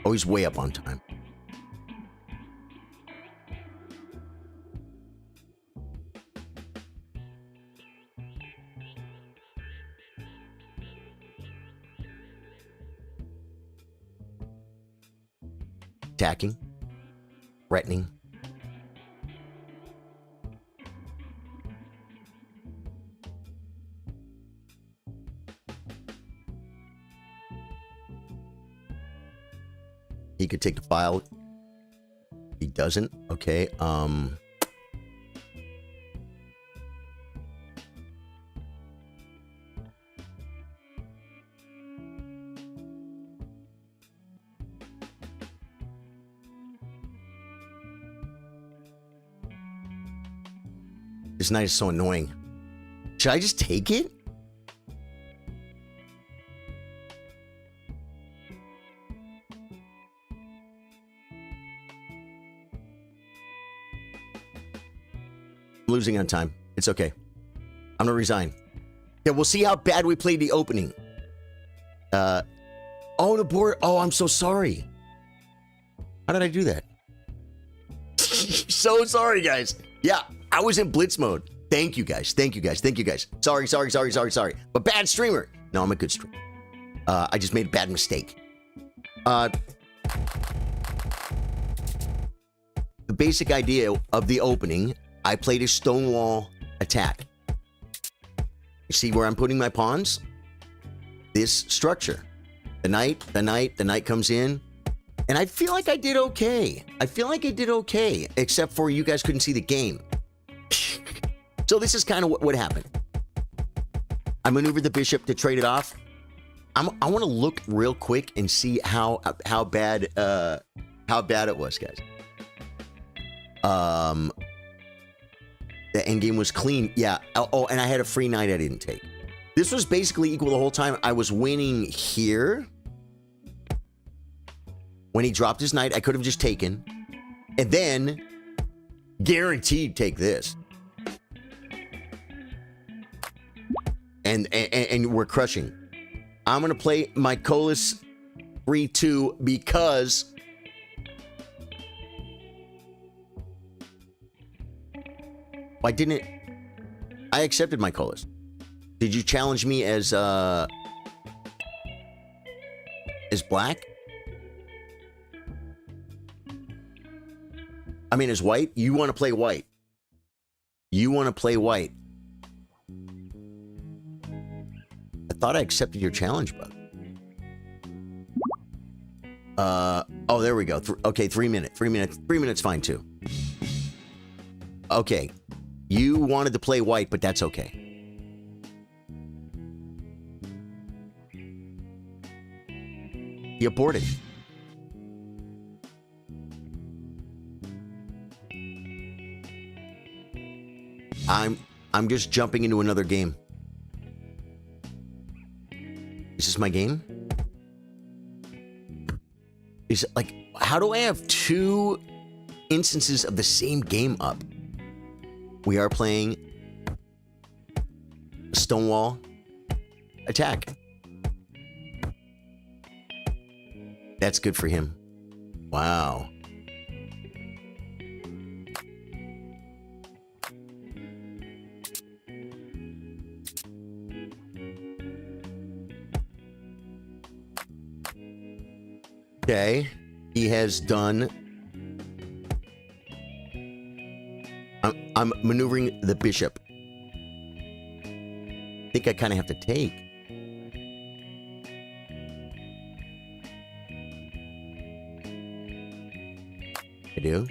Speaker 1: Oh, he's way up on time. Attacking. Threatening. He could take the file. He doesn't. Okay. This knight is so annoying. Should I just take it? I'm losing on time. It's okay. I'm gonna resign. Yeah, we'll see how bad we played the opening. Oh, the board. Oh, I'm so sorry. How did I do that? So sorry, guys. Yeah, I was in blitz mode. Thank you, guys. Thank you, guys. Thank you, guys. Sorry. But bad streamer. No, I'm a good streamer. I just made a bad mistake. The basic idea of the opening, I played a stonewall attack. You see where I'm putting my pawns? This structure. The knight comes in. And I feel like I did okay. Except for you guys couldn't see the game. So this is kind of what happened. I maneuvered the bishop to trade it off. I want to look real quick and see how bad it was, guys. The endgame was clean. Yeah. Oh, and I had a free knight I didn't take. This was basically equal the whole time. I was winning here. When he dropped his knight, I could have just taken. And then, guaranteed take this. And we're crushing. I'm going to play my Colas 3-2 because... Why didn't it... I accepted my colors. Did you challenge me as black? I mean, as white? You want to play white. You want to play white. I thought I accepted your challenge, bud. Oh, there we go. Okay, 3 minutes. 3 minutes. 3 minutes, fine, too. Okay. You wanted to play white, but that's okay. You aborted. I'm just jumping into another game. Is this my game? Is it like, how do I have 2 instances of the same game up? We are playing Stonewall Attack. That's good for him. Wow. Okay, he has done. I'm maneuvering the bishop. I think I kind of have to take. I do.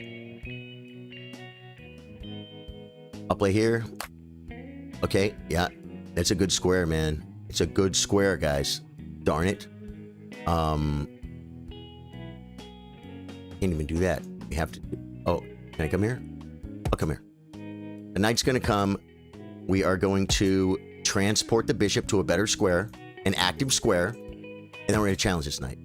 Speaker 1: I'll play here. Okay, yeah, that's a good square, man. It's a good square, guys. Darn it. Can't even do that. We have to. Oh, can I come here? I'll come here. The knight's going to come. We are going to transport the bishop to a better square, an active square, and then we're going to challenge this knight.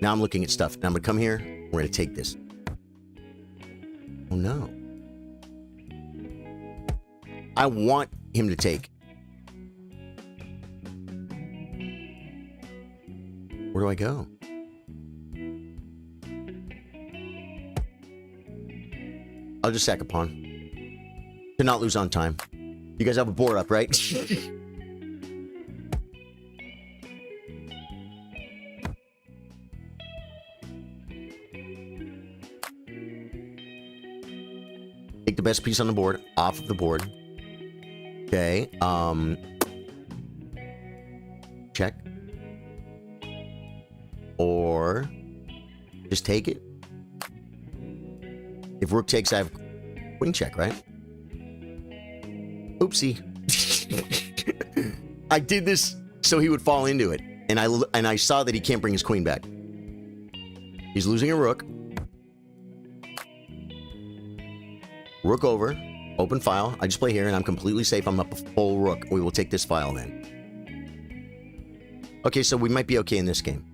Speaker 1: Now I'm looking at stuff. Now I'm going to come here. We're going to take this. Oh, no. I want him to take. Where do I go? I'll just sack a pawn. To not lose on time. You guys have a board up, right? Take the best piece on the board. Off of the board. Okay. Check. Or just take it. If rook takes, I have queen check, right? Oopsie. I did this so he would fall into it, and I saw that he can't bring his queen back. He's losing a rook. Rook over. Open file. I just play here, and I'm completely safe. I'm up a full rook. We will take this file then. Okay, so we might be okay in this game.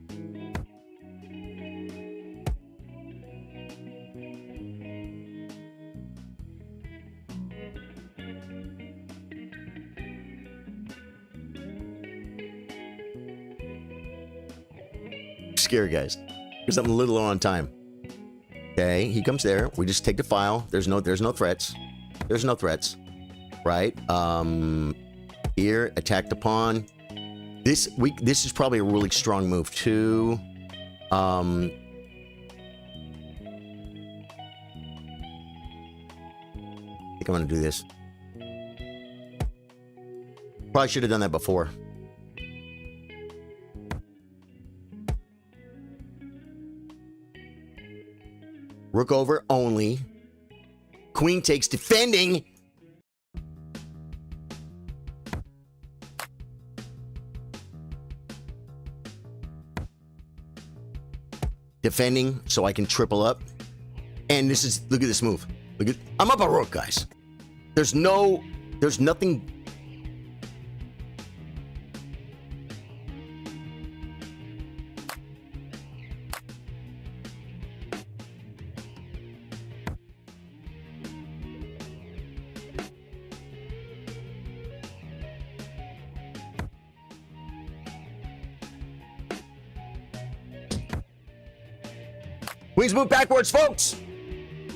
Speaker 1: Scary, guys, because I'm a little low on time. Okay, he comes there. We just take the file. There's no threats. There's no threats, right? Here, attack the pawn. This is probably a really strong move too. I think I'm gonna do this. Probably should have done that before. Rook over only. Queen takes defending. Defending so I can triple up. And this is, look at this move. Look at, I'm up a rook, guys. There's nothing. Queens move backwards, folks.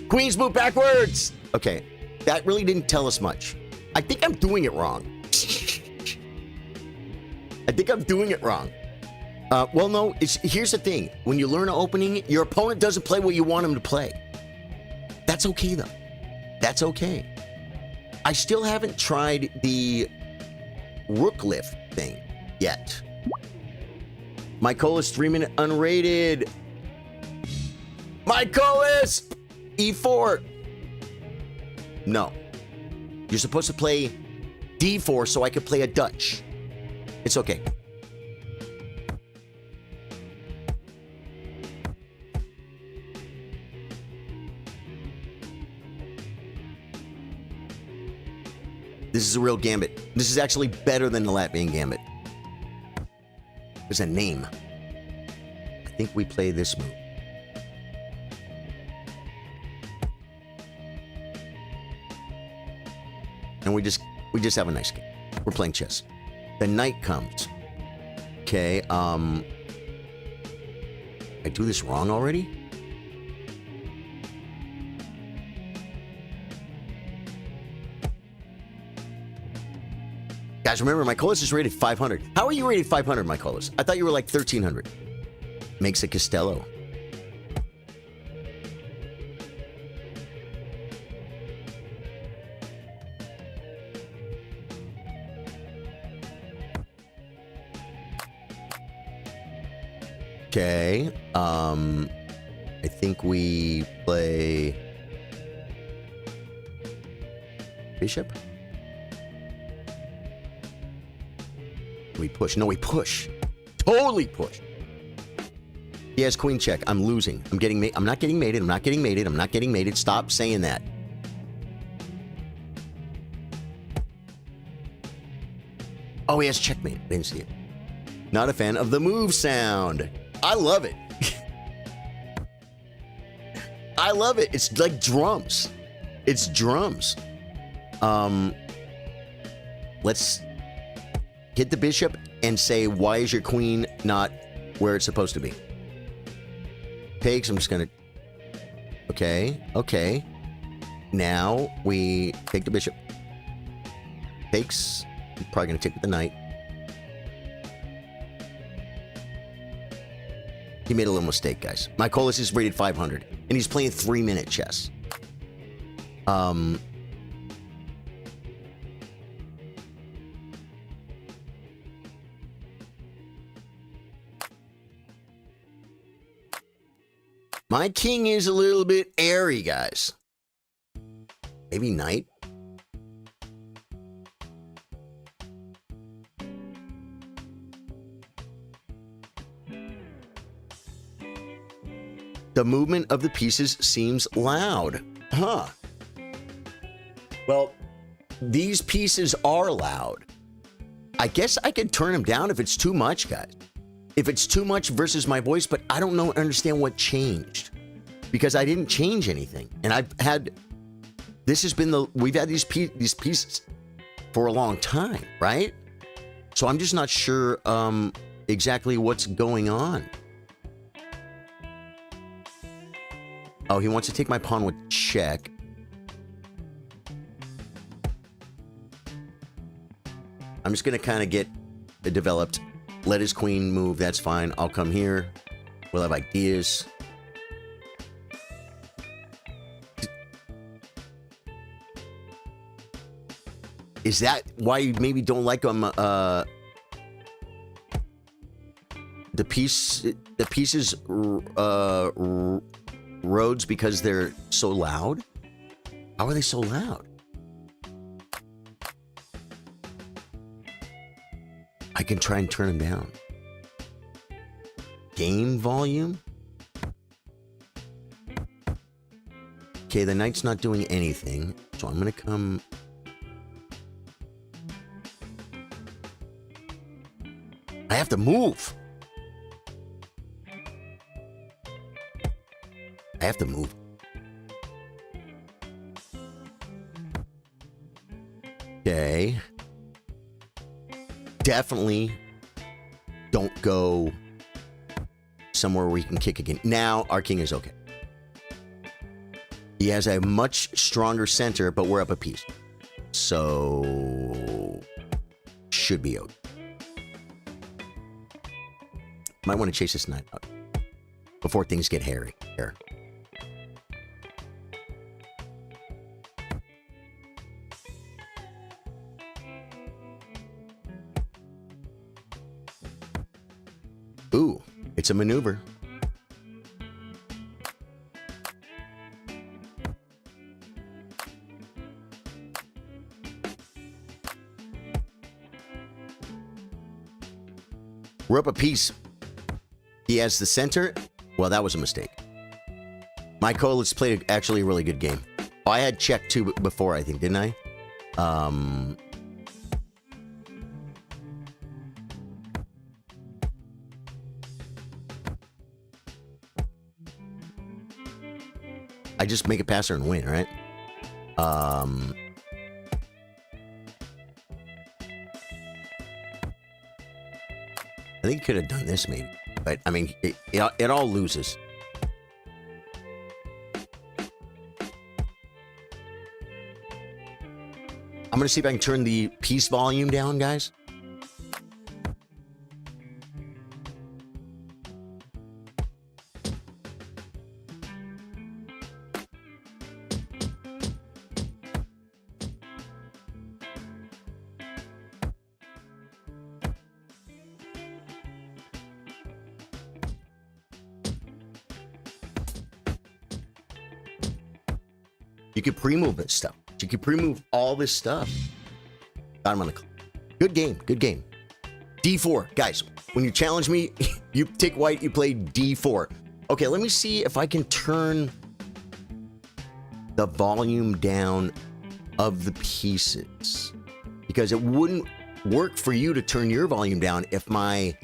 Speaker 1: Queens move backwards. Okay, that really didn't tell us much. I think I'm doing it wrong. I think I'm doing it wrong. Well, no, here's the thing. When you learn an opening, your opponent doesn't play what you want him to play. That's okay, though. That's okay. I still haven't tried the rook lift thing yet. Mykolas 3-minute unrated. Mykolas! E4. No. You're supposed to play D4 so I could play a Dutch. It's okay. This is a real gambit. This is actually better than the Latvian gambit. There's a name. I think we play this move. And we just have a nice game. We're playing chess. The knight comes. Okay, I do this wrong already? Guys, remember, Mykolas is rated 500. How are you rated 500, Mykolas? I thought you were like 1,300. Makes a Costello. Okay, I think we play bishop. We push. No, we push. Totally push. He has queen check. I'm losing. I'm not getting mated. I'm not getting mated. I'm not getting mated. Stop saying that. Oh, he has checkmate. I didn't see it. Not a fan of the move sound. I love it. I love it. It's like drums. It's drums. Let's hit the bishop and say, why is your queen not where it's supposed to be? Takes. I'm just gonna. Okay. Okay. Now we take the bishop. Takes. I'm probably gonna take with the knight. He made a little mistake, guys. Mykolas is rated 500, and he's playing 3-minute chess. My king is a little bit airy, guys. Maybe knight. The movement of the pieces seems loud. Huh. Well, these pieces are loud. I guess I could turn them down if it's too much, guys. If it's too much versus my voice, but I don't understand what changed. Because I didn't change anything. And we've had these pieces for a long time, right? So I'm just not sure exactly what's going on. Oh, he wants to take my pawn with check. I'm just going to kind of get it developed. Let his queen move. That's fine. I'll come here. We'll have ideas. Is that why you maybe don't like him? The pieces roads because they're so loud? How are they so loud? I can try and turn them down. Game volume? Okay, the knight's not doing anything, so I'm gonna come. I have to move. I have to move. Okay. Definitely don't go somewhere where we can kick again. Now our king is okay. He has a much stronger center, but we're up a piece. So, should be okay. Might want to chase this knight out before things get hairy here. Ooh, it's a maneuver. We're up a piece. He has the center. Well, that was a mistake. My Kolis played actually a really good game. Oh, I had check two before, I think, didn't I? I just make a passer and win, right? I think he could have done this maybe, but I mean, it all loses. I'm gonna see if I can turn the piece volume down, guys. You could pre-move this stuff. You could pre-move all this stuff. Got him on the clock. Good game. Good game. D4. Guys, when you challenge me, you take white, you play D4. Okay, let me see if I can turn the volume down of the pieces. Because it wouldn't work for you to turn your volume down if I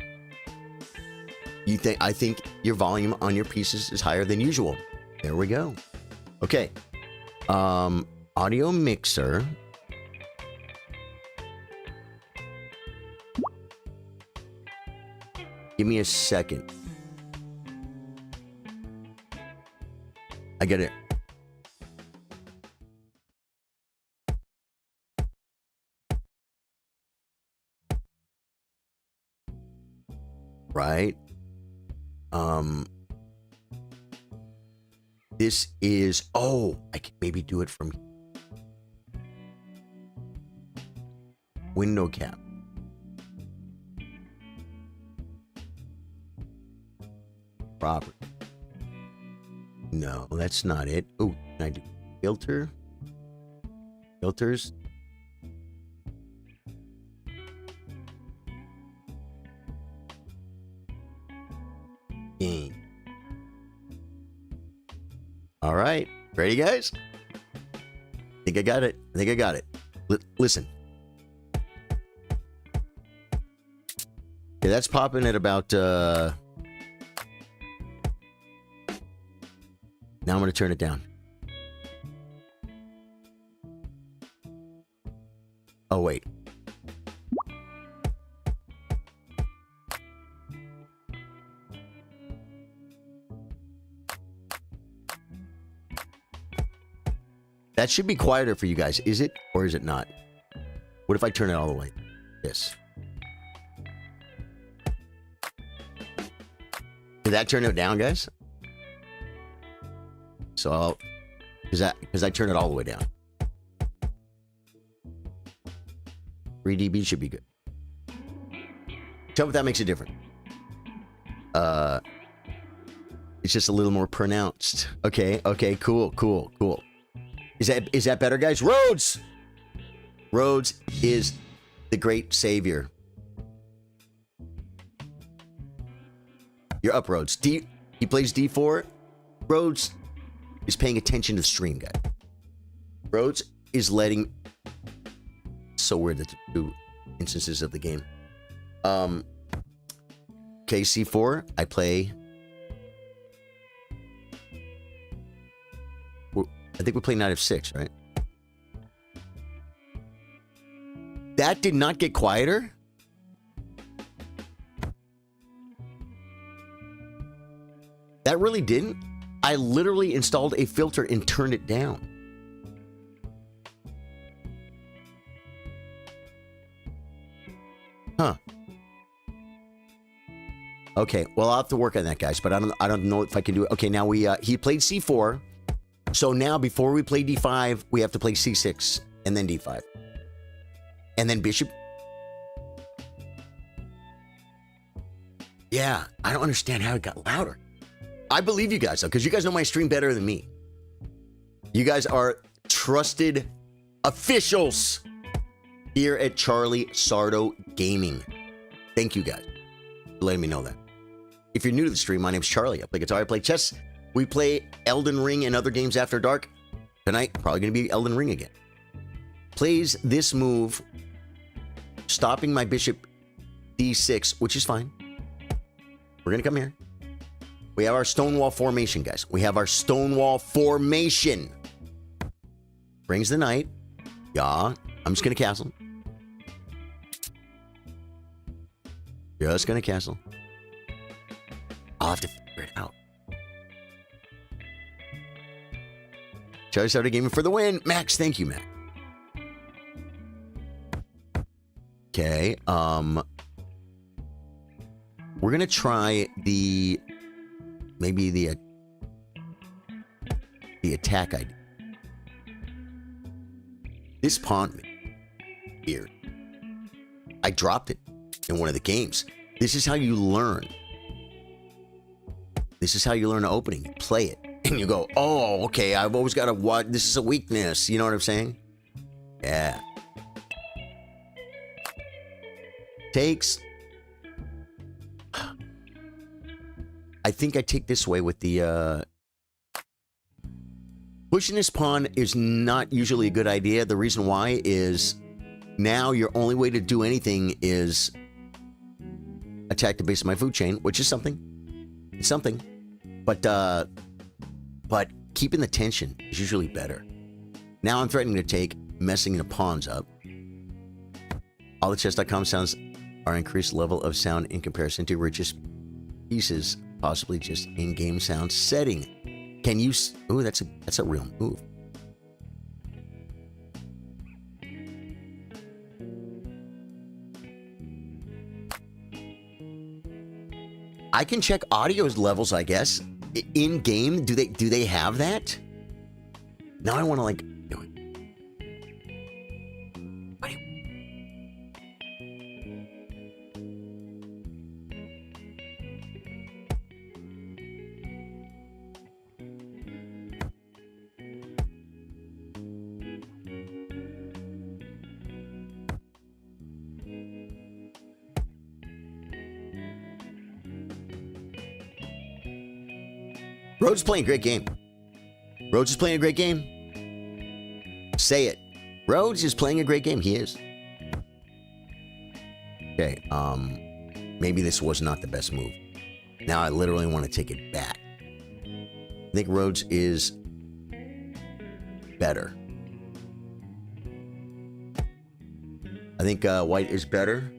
Speaker 1: think your volume on your pieces is higher than usual. There we go. Okay. Audio mixer. Give me a second. I get it. Right. This is, oh, I can maybe do it from window cap. Property. No, that's not it. Oh, can I do filter? Filters. Game. All right. Ready, guys? I think I got it. I think I got it. Listen. Okay, that's popping at about... Now I'm going to turn it down. Oh, wait. That should be quieter for you guys. Is it or is it not? What if I turn it all the way? This. Did that turn it down, guys? So I'll, because I turn it all the way down. 3 dB should be good. Tell me if that makes it different. It's just a little more pronounced. Okay, okay, cool, cool, cool. Is that better, guys? Rhodes! Rhodes is the great savior. You're up, Rhodes. He plays D4. Rhodes is paying attention to the stream, guy. Rhodes is letting... So weird, the two instances of the game. Okay, C4. I play... I think we play Knight of 6, right? That did not get quieter? That really didn't? I literally installed a filter and turned it down. Huh. Okay, well, I'll have to work on that, guys, but I don't know if I can do it. Okay, now he played C4. So now before we play D5, we have to play C6 and then D5. And then bishop. Yeah, I don't understand how it got louder. I believe you guys, though, because you guys know my stream better than me. You guys are trusted officials here at Charlie Sardo Gaming. Thank you, guys, for letting me know that. If you're new to the stream, my name's Charlie. I play guitar, I play chess. We play Elden Ring and other games after dark. Tonight, probably going to be Elden Ring again. Plays this move, stopping my bishop D6, which is fine. We're going to come here. We have our Stonewall formation, guys. We have our Stonewall formation. Brings the knight. Yeah, I'm just going to castle. Just going to castle. I'll have to figure it out. Charlie started gaming for the win. Max, thank you, Max. Okay, we're gonna try maybe the attack idea. This pawn here, I dropped it in one of the games. This is how you learn. This is how you learn an opening. You play it, and you go, oh, okay, I've always got to watch. This is a weakness. You know what I'm saying? Yeah. Takes. I think I take this way with the... Pushing this pawn is not usually a good idea. The reason why is now your only way to do anything is attack the base of my food chain, which is something. It's something. But keeping the tension is usually better. Now I'm threatening to take, messing the pawns up. All the chess.com sounds are increased level of sound in comparison to richest pieces, possibly just in-game sound setting. Can you... Ooh, that's a real move. I can check audio levels, I guess. In game, do they have that? Now I want to like do it. Rhodes is playing a great game. Rhodes is playing a great game. Say it. Rhodes is playing a great game. He is. Okay, maybe this was not the best move. Now I literally want to take it back. I think Rhodes is better. I think White is better.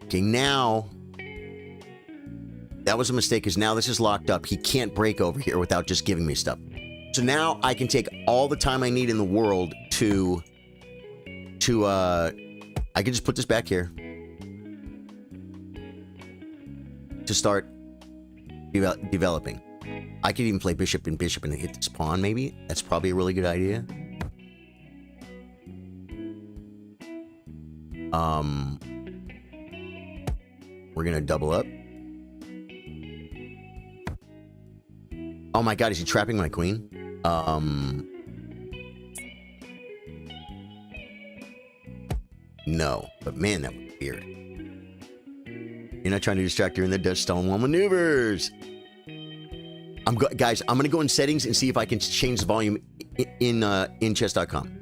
Speaker 1: Okay, now, that was a mistake because now this is locked up. He can't break over here without just giving me stuff. So now I can take all the time I need in the world to I can just put this back here. To start developing. I could even play bishop and hit this pawn, maybe. That's probably a really good idea. We're gonna double up. Oh my god, is he trapping my queen? No, but man, that was weird. You're not trying to distract her in the Dutch Stonewall maneuvers. Guys, I'm gonna go in settings and see if I can change the volume in chess.com.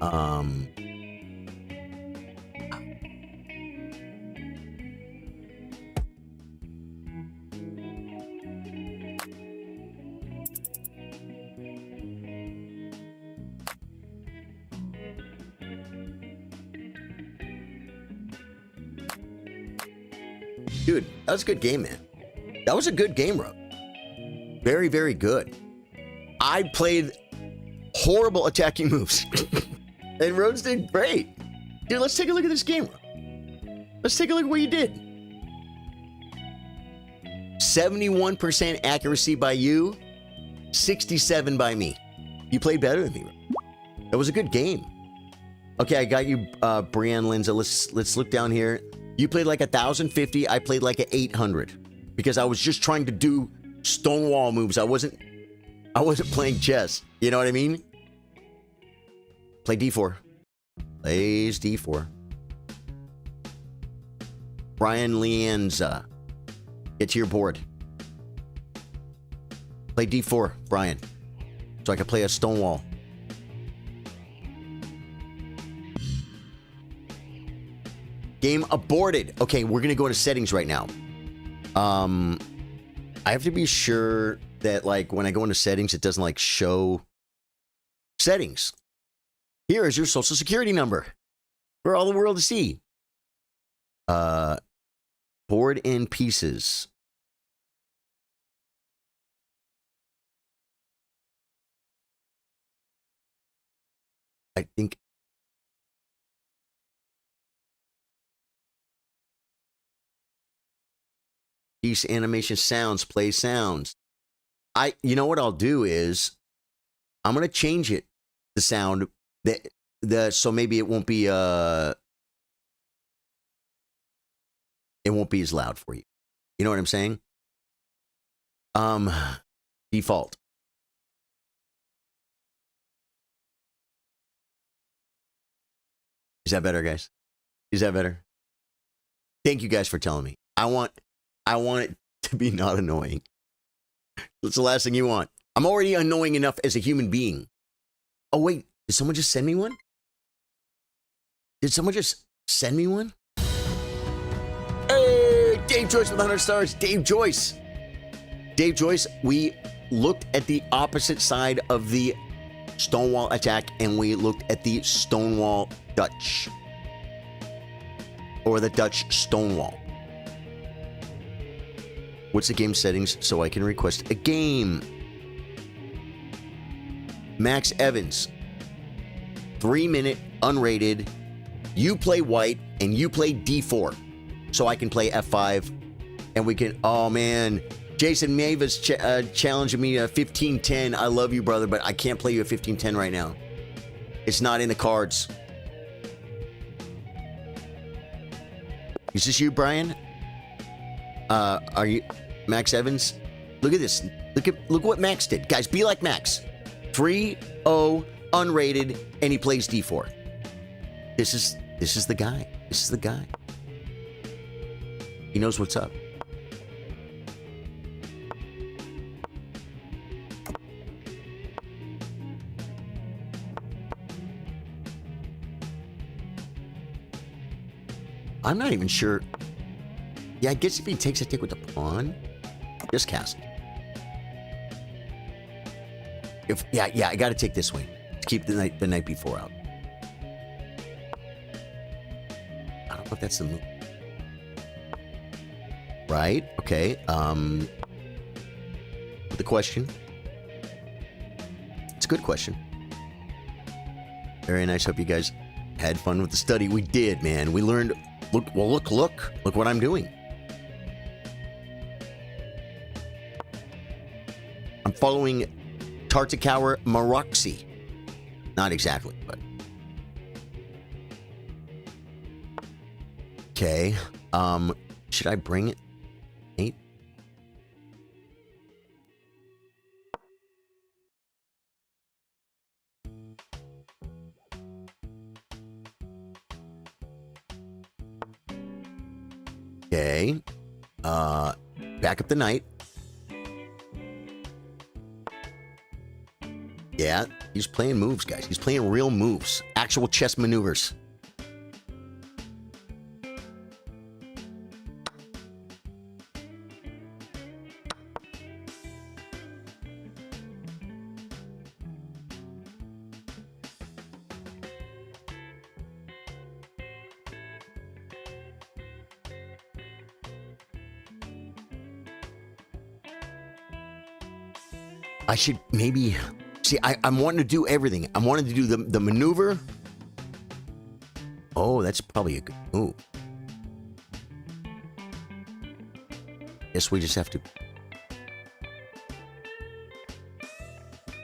Speaker 1: Um, dude, that was a good game, man. That was a good game, Rob. Very, very good. I played horrible attacking moves. And Rhodes did great. Dude, let's take a look at this game. Let's take a look at what you did. 71% accuracy by you, 67 by me. You played better than me. That was a good game. Okay, I got you, Brianne Linza. Let's look down here. You played like 1,050. I played like 800 because I was just trying to do stonewall moves. I wasn't playing chess. You know what I mean? Play D4. Plays D4. Brian Lianza. Get to your board. Play D4, Brian. So I can play a stonewall. Game aborted. Okay, we're gonna go into settings right now. I have to be sure that like when I go into settings, it doesn't like show settings. Here is your social security number for all the world to see. Board in pieces. I think piece animation sounds, play sounds. You know what I'll do is I'm gonna change it, the sound so maybe it won't be as loud for you. You know what I'm saying? Default. Is that better, guys? Is that better? Thank you guys for telling me. I want it to be not annoying. That's the last thing you want. I'm already annoying enough as a human being. Oh, wait. Did someone just send me one? Did someone just send me one? Hey, Dave Joyce with 100 stars. Dave Joyce. Dave Joyce, we looked at the opposite side of the Stonewall attack and we looked at the Stonewall Dutch. Or the Dutch Stonewall. What's the game settings so I can request a game? Max Evans. 3-minute, unrated. You play white and you play D4. So I can play F5 and we can... Oh, man. Jason Mavis challenging me a 15-10. I love you, brother, but I can't play you a 15-10 right now. It's not in the cards. Is this you, Brian? Are you Max Evans? Look at this. Look what Max did. Guys, be like Max. 3-0, unrated, and he plays D4. This is the guy. This is the guy. He knows what's up. I'm not even sure. Yeah, I guess if he takes a tick with the pawn, just cast it. Yeah, I gotta take this way. Keep the night before out. I don't know if that's the move. Right? Okay. The question. It's a good question. Very nice. Hope you guys had fun with the study. We did, man. We learned. Look what I'm doing. I'm following Tartakower Maroxy. Not exactly, but. Okay. Should I bring it? 8? Okay. Back up the knight. Yeah, He's playing moves, guys. He's playing real moves. Actual chess maneuvers. I should maybe... See, I'm wanting to do everything. I'm wanting to do the maneuver. Oh, that's probably a good move. Guess we just have to...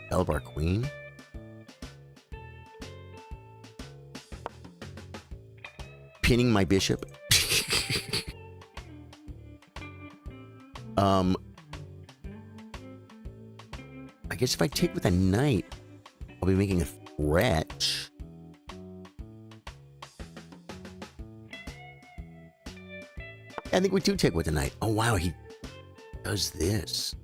Speaker 1: Develop our queen. Pinning my bishop. I guess if I take with a knight, I'll be making a threat. I think we do take with a knight. Oh, wow, he does this.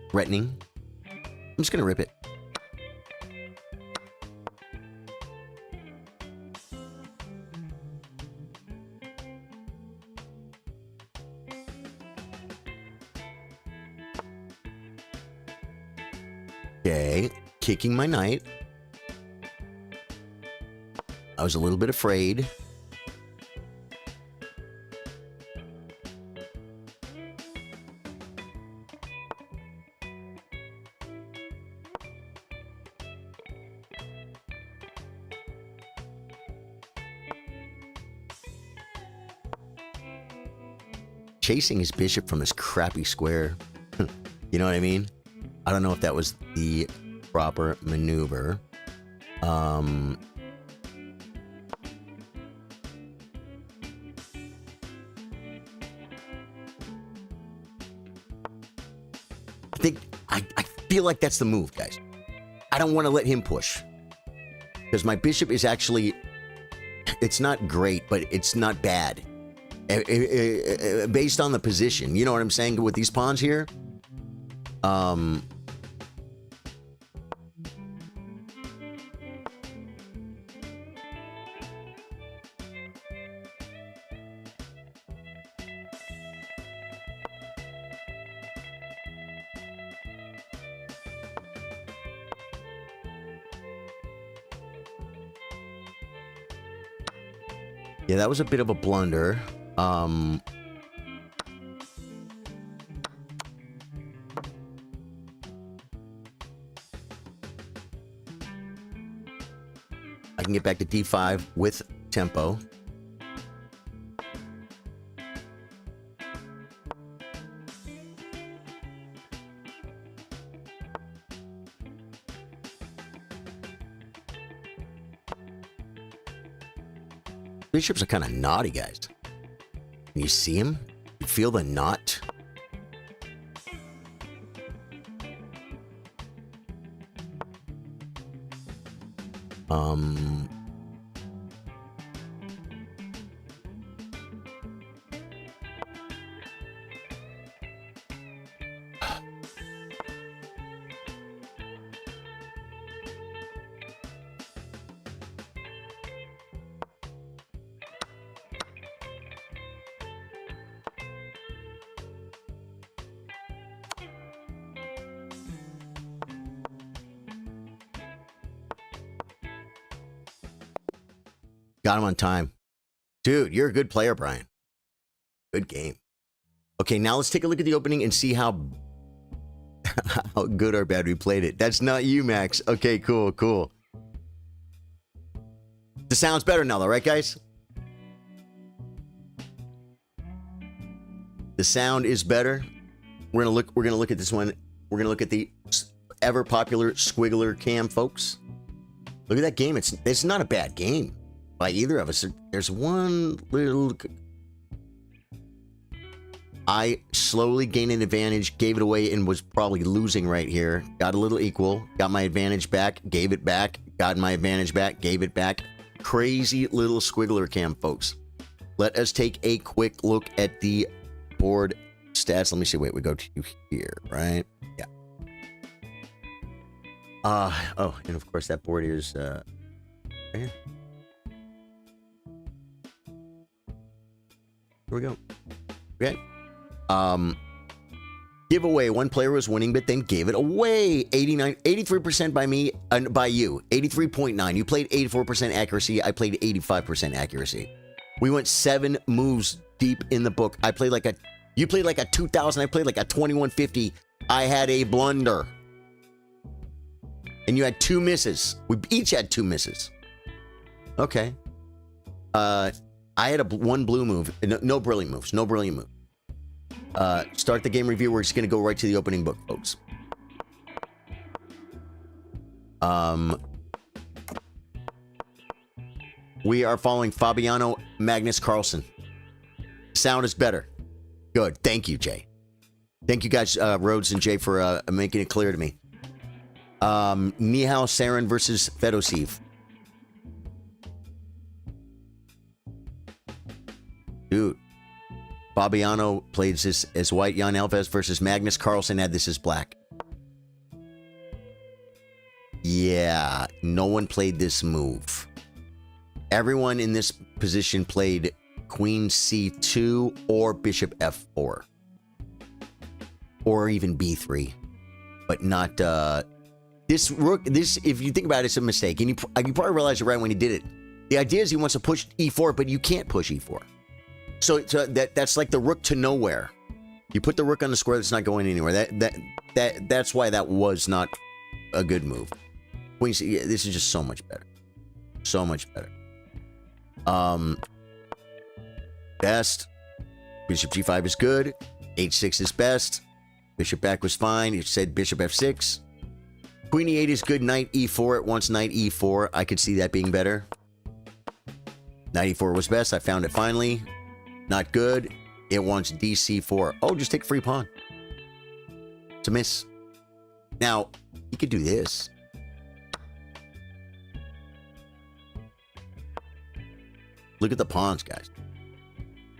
Speaker 1: Threatening. I'm just going to rip it. Okay, kicking my knight. I was a little bit afraid. Chasing his bishop from this crappy square. You know what I mean? I don't know if that was the proper maneuver. I think I feel like that's the move, guys. I don't want to let him push. Because my bishop is actually... It's not great, but it's not bad. Based on the position. You know what I'm saying with these pawns here? Yeah, that was a bit of a blunder. I can get back to d5 with tempo. Bishops are kind of naughty, guys. Can you see him? You feel the knot? Got him on time. Dude, you're a good player, Brian. Good game. Okay, now let's take a look at the opening and see how good or bad we played it. That's not you, Max. Okay, cool, cool. The sound's better now, though, right, guys? The sound is better. We're gonna look at this one. We're gonna look at the ever popular Squiggler cam, folks. Look at that game. It's not a bad game by either of us. There's one little... I slowly gained an advantage, gave it away, and was probably losing right here. Got a little equal, got my advantage back, gave it back, got my advantage back, gave it back. crazy little squiggler cam, folks. Let us take a quick look at the board stats. Let me see. Wait, we go to here, right? Yeah. Oh, and of course that board is right here. Here we go. Okay. Giveaway. One player was winning, but then gave it away. 83% by me, by you. 83.9. You played 84% accuracy. I played 85% accuracy. We went 7 moves deep in the book. I played like a, you played like a 2000. I played like a 2150. I had a blunder. And you had 2 misses. We each had 2 misses. Okay. I had one blue move. No brilliant moves. No brilliant move. Start the game review. We're just going to go right to the opening book, folks. We are following Fabiano Magnus Carlsen. Sound is better. Good. Thank you, Jay. Thank you guys, Rhodes and Jay, for making it clear to me. Nihal Sarin versus Fedosiv. Dude. Fabiano plays this as white. Jan Alves versus Magnus Carlsen had this as black. Yeah, no one played this move. Everyone in this position played Queen C2 or Bishop F4. Or even B3. But not, this rook, if you think about it, it's a mistake. And you probably realize it right when he did it. The idea is he wants to push E4, but you can't push E4. So that's like the rook to nowhere. You put the rook on the square that's not going anywhere. That's why that was not a good move. Queen C, this is just so much better. So much better. Best. Bishop G5 is good. H6 is best. Bishop back was fine. It said Bishop F6. Queen E8 is good. Knight E4. It wants Knight E4. I could see that being better. Knight E4 was best. I found it finally. Not good. It wants DC4. Oh, just take free pawn. It's a miss. Now, you could do this. Look at the pawns, guys.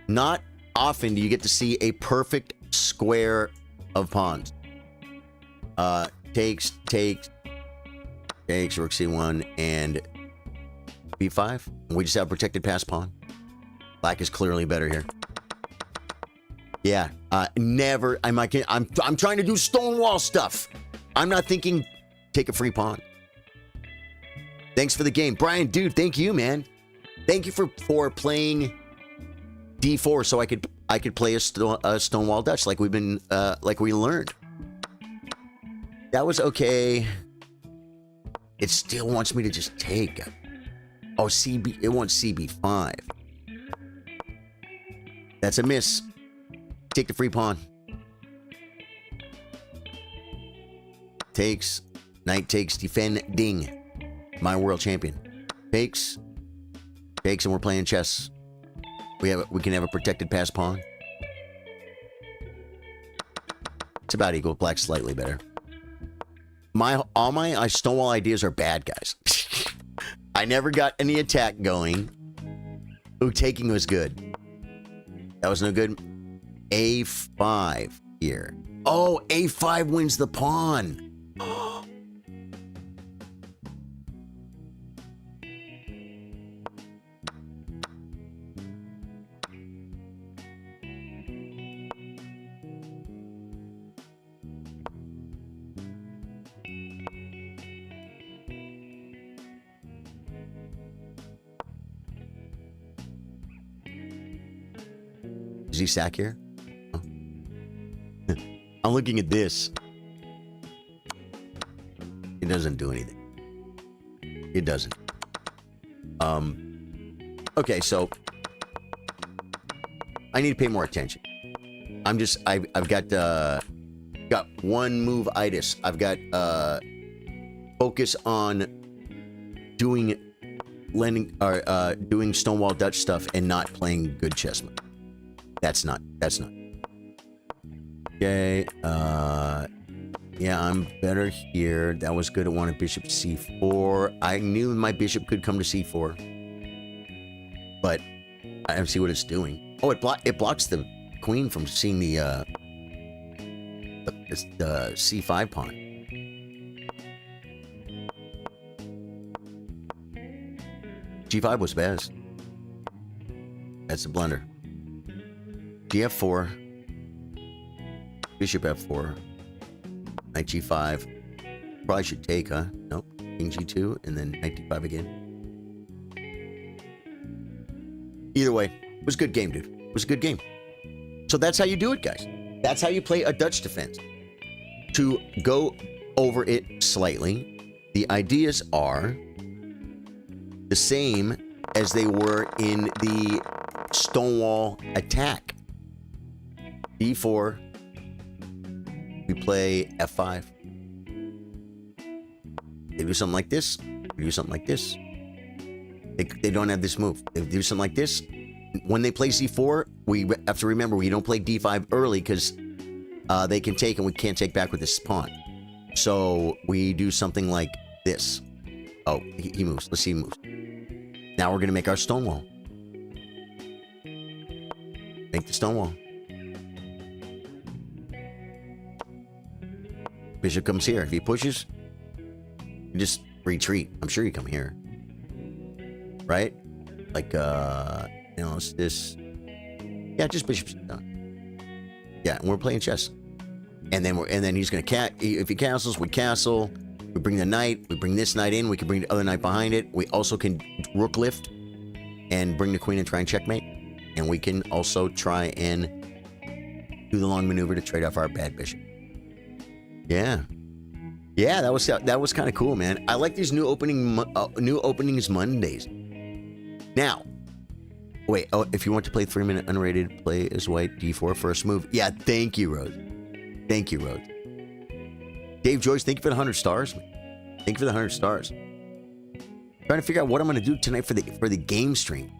Speaker 1: Not often do you get to see a perfect square of pawns. Takes, rook C1, and B5. And we just have protected pass pawn. Black is clearly better here. Yeah, never. I'm trying to do Stonewall stuff. I'm not thinking take a free pawn. Thanks for the game, Brian. Dude, thank you, man. Thank you for playing D4 so I could play a Stonewall Dutch like we've been like we learned. That was okay. It still wants me to just take. Oh, CB. It wants CB5. That's a miss. Take the free pawn. Takes. Knight takes. Defending. My world champion. Takes. Takes, and we're playing chess. We can have a protected pass pawn. It's about equal. Black's slightly better. All my Stonewall ideas are bad, guys. I never got any attack going. Ooh, taking was good. That was no good. A5 here. Oh, A5 wins the pawn. Does he sack here? Oh. I'm looking at this. It doesn't do anything. It doesn't. Okay, so I need to pay more attention. I've got one move itis. I've got focus on doing Stonewall Dutch stuff and not playing good chessmen. That's not. Okay, yeah, I'm better here. That was good. I wanted bishop c4. I knew my bishop could come to c4. but I don't see what it's doing. Oh, it blocks the queen from seeing the c5 pawn. G5 was best. That's the blunder. Gf4. Bishop f4. Knight g5. Probably should take, huh? Nope. King g2 and then knight d5 again. Either way, it was a good game, dude. It was a good game. So that's how you do it, guys. That's how you play a Dutch defense. To go over it slightly, the ideas are the same as they were in the Stonewall attack. d4. We play f5. They do something like this. They do something like this. They don't have this move. They do something like this. When they play c4, we have to remember we don't play d5 early because they can take and we can't take back with this pawn. So we do something like this. Oh, he moves. Let's see, he moves. Now we're going to make our stonewall. Make the stonewall. Bishop comes here. If he pushes, you just retreat. I'm sure you come here. Right? Like, you know, it's this. Yeah, just bishop's done. Yeah, and we're playing chess. And then he's gonna if he castles, we castle. We bring the knight. We bring this knight in. We can bring the other knight behind it. We also can rook lift and bring the queen and try and checkmate. And we can also try and do the long maneuver to trade off our bad bishop. Yeah. Yeah, that was kind of cool, man. I like these new openings Mondays. Now, wait. Oh, if you want to play 3-minute unrated, play as white d4 first move. Yeah, thank you, Rose. Thank you, Rose. Dave Joyce, thank you for the 100 stars. Thank you for the 100 stars. Trying to figure out what I'm going to do tonight for the game stream.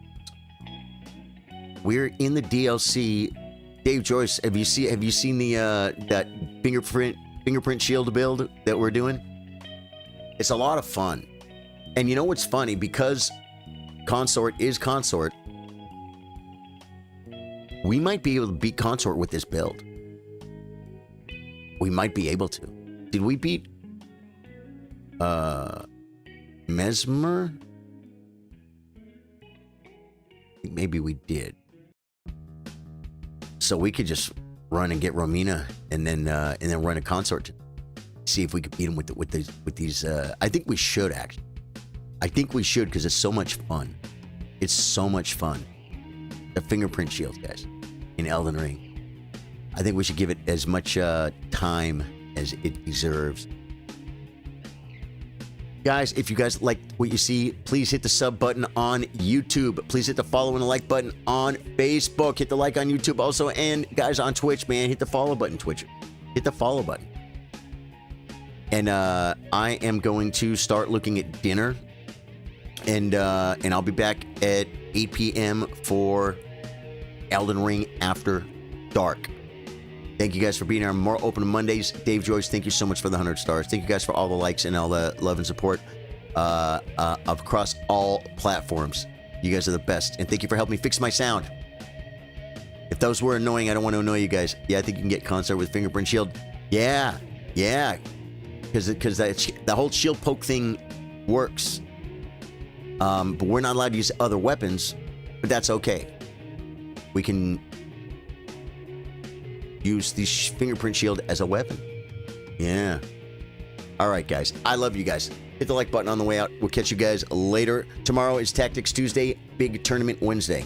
Speaker 1: We're in the DLC. Dave Joyce, have you seen the that fingerprint shield build that we're doing? It's a lot of fun. And you know what's funny? Because Consort is Consort, we might be able to beat Consort with this build. We might be able to. Did we beat Mesmer? I think maybe we did. So we could just run and get Romina and then run a Consort to see if we could beat him with these. I think we should, actually. I think we should, because it's so much fun. It's so much fun. The fingerprint shield, guys, in Elden Ring. I think we should give it as much time as it deserves. Guys, if you guys like what you see, please hit the sub button on YouTube. Please hit the follow and the like button on Facebook. Hit the like on YouTube also. And guys, on Twitch, man, hit the follow button, Twitch. Hit the follow button. And I am going to start looking at dinner. And I'll be back at 8 p.m. for Elden Ring After Dark. Thank you guys for being here on More Open Mondays. Dave Joyce, thank you so much for the 100 stars. Thank you guys for all the likes and all the love and support across all platforms. You guys are the best. And thank you for helping me fix my sound. If those were annoying, I don't want to annoy you guys. Yeah, I think you can get Consort with fingerprint shield. Yeah. Because the whole shield poke thing works. But we're not allowed to use other weapons. But that's okay. We can use the fingerprint shield as a weapon. Yeah. All right, guys. I love you guys. Hit the like button on the way out. We'll catch you guys later. Tomorrow is Tactics Tuesday, Big Tournament Wednesday.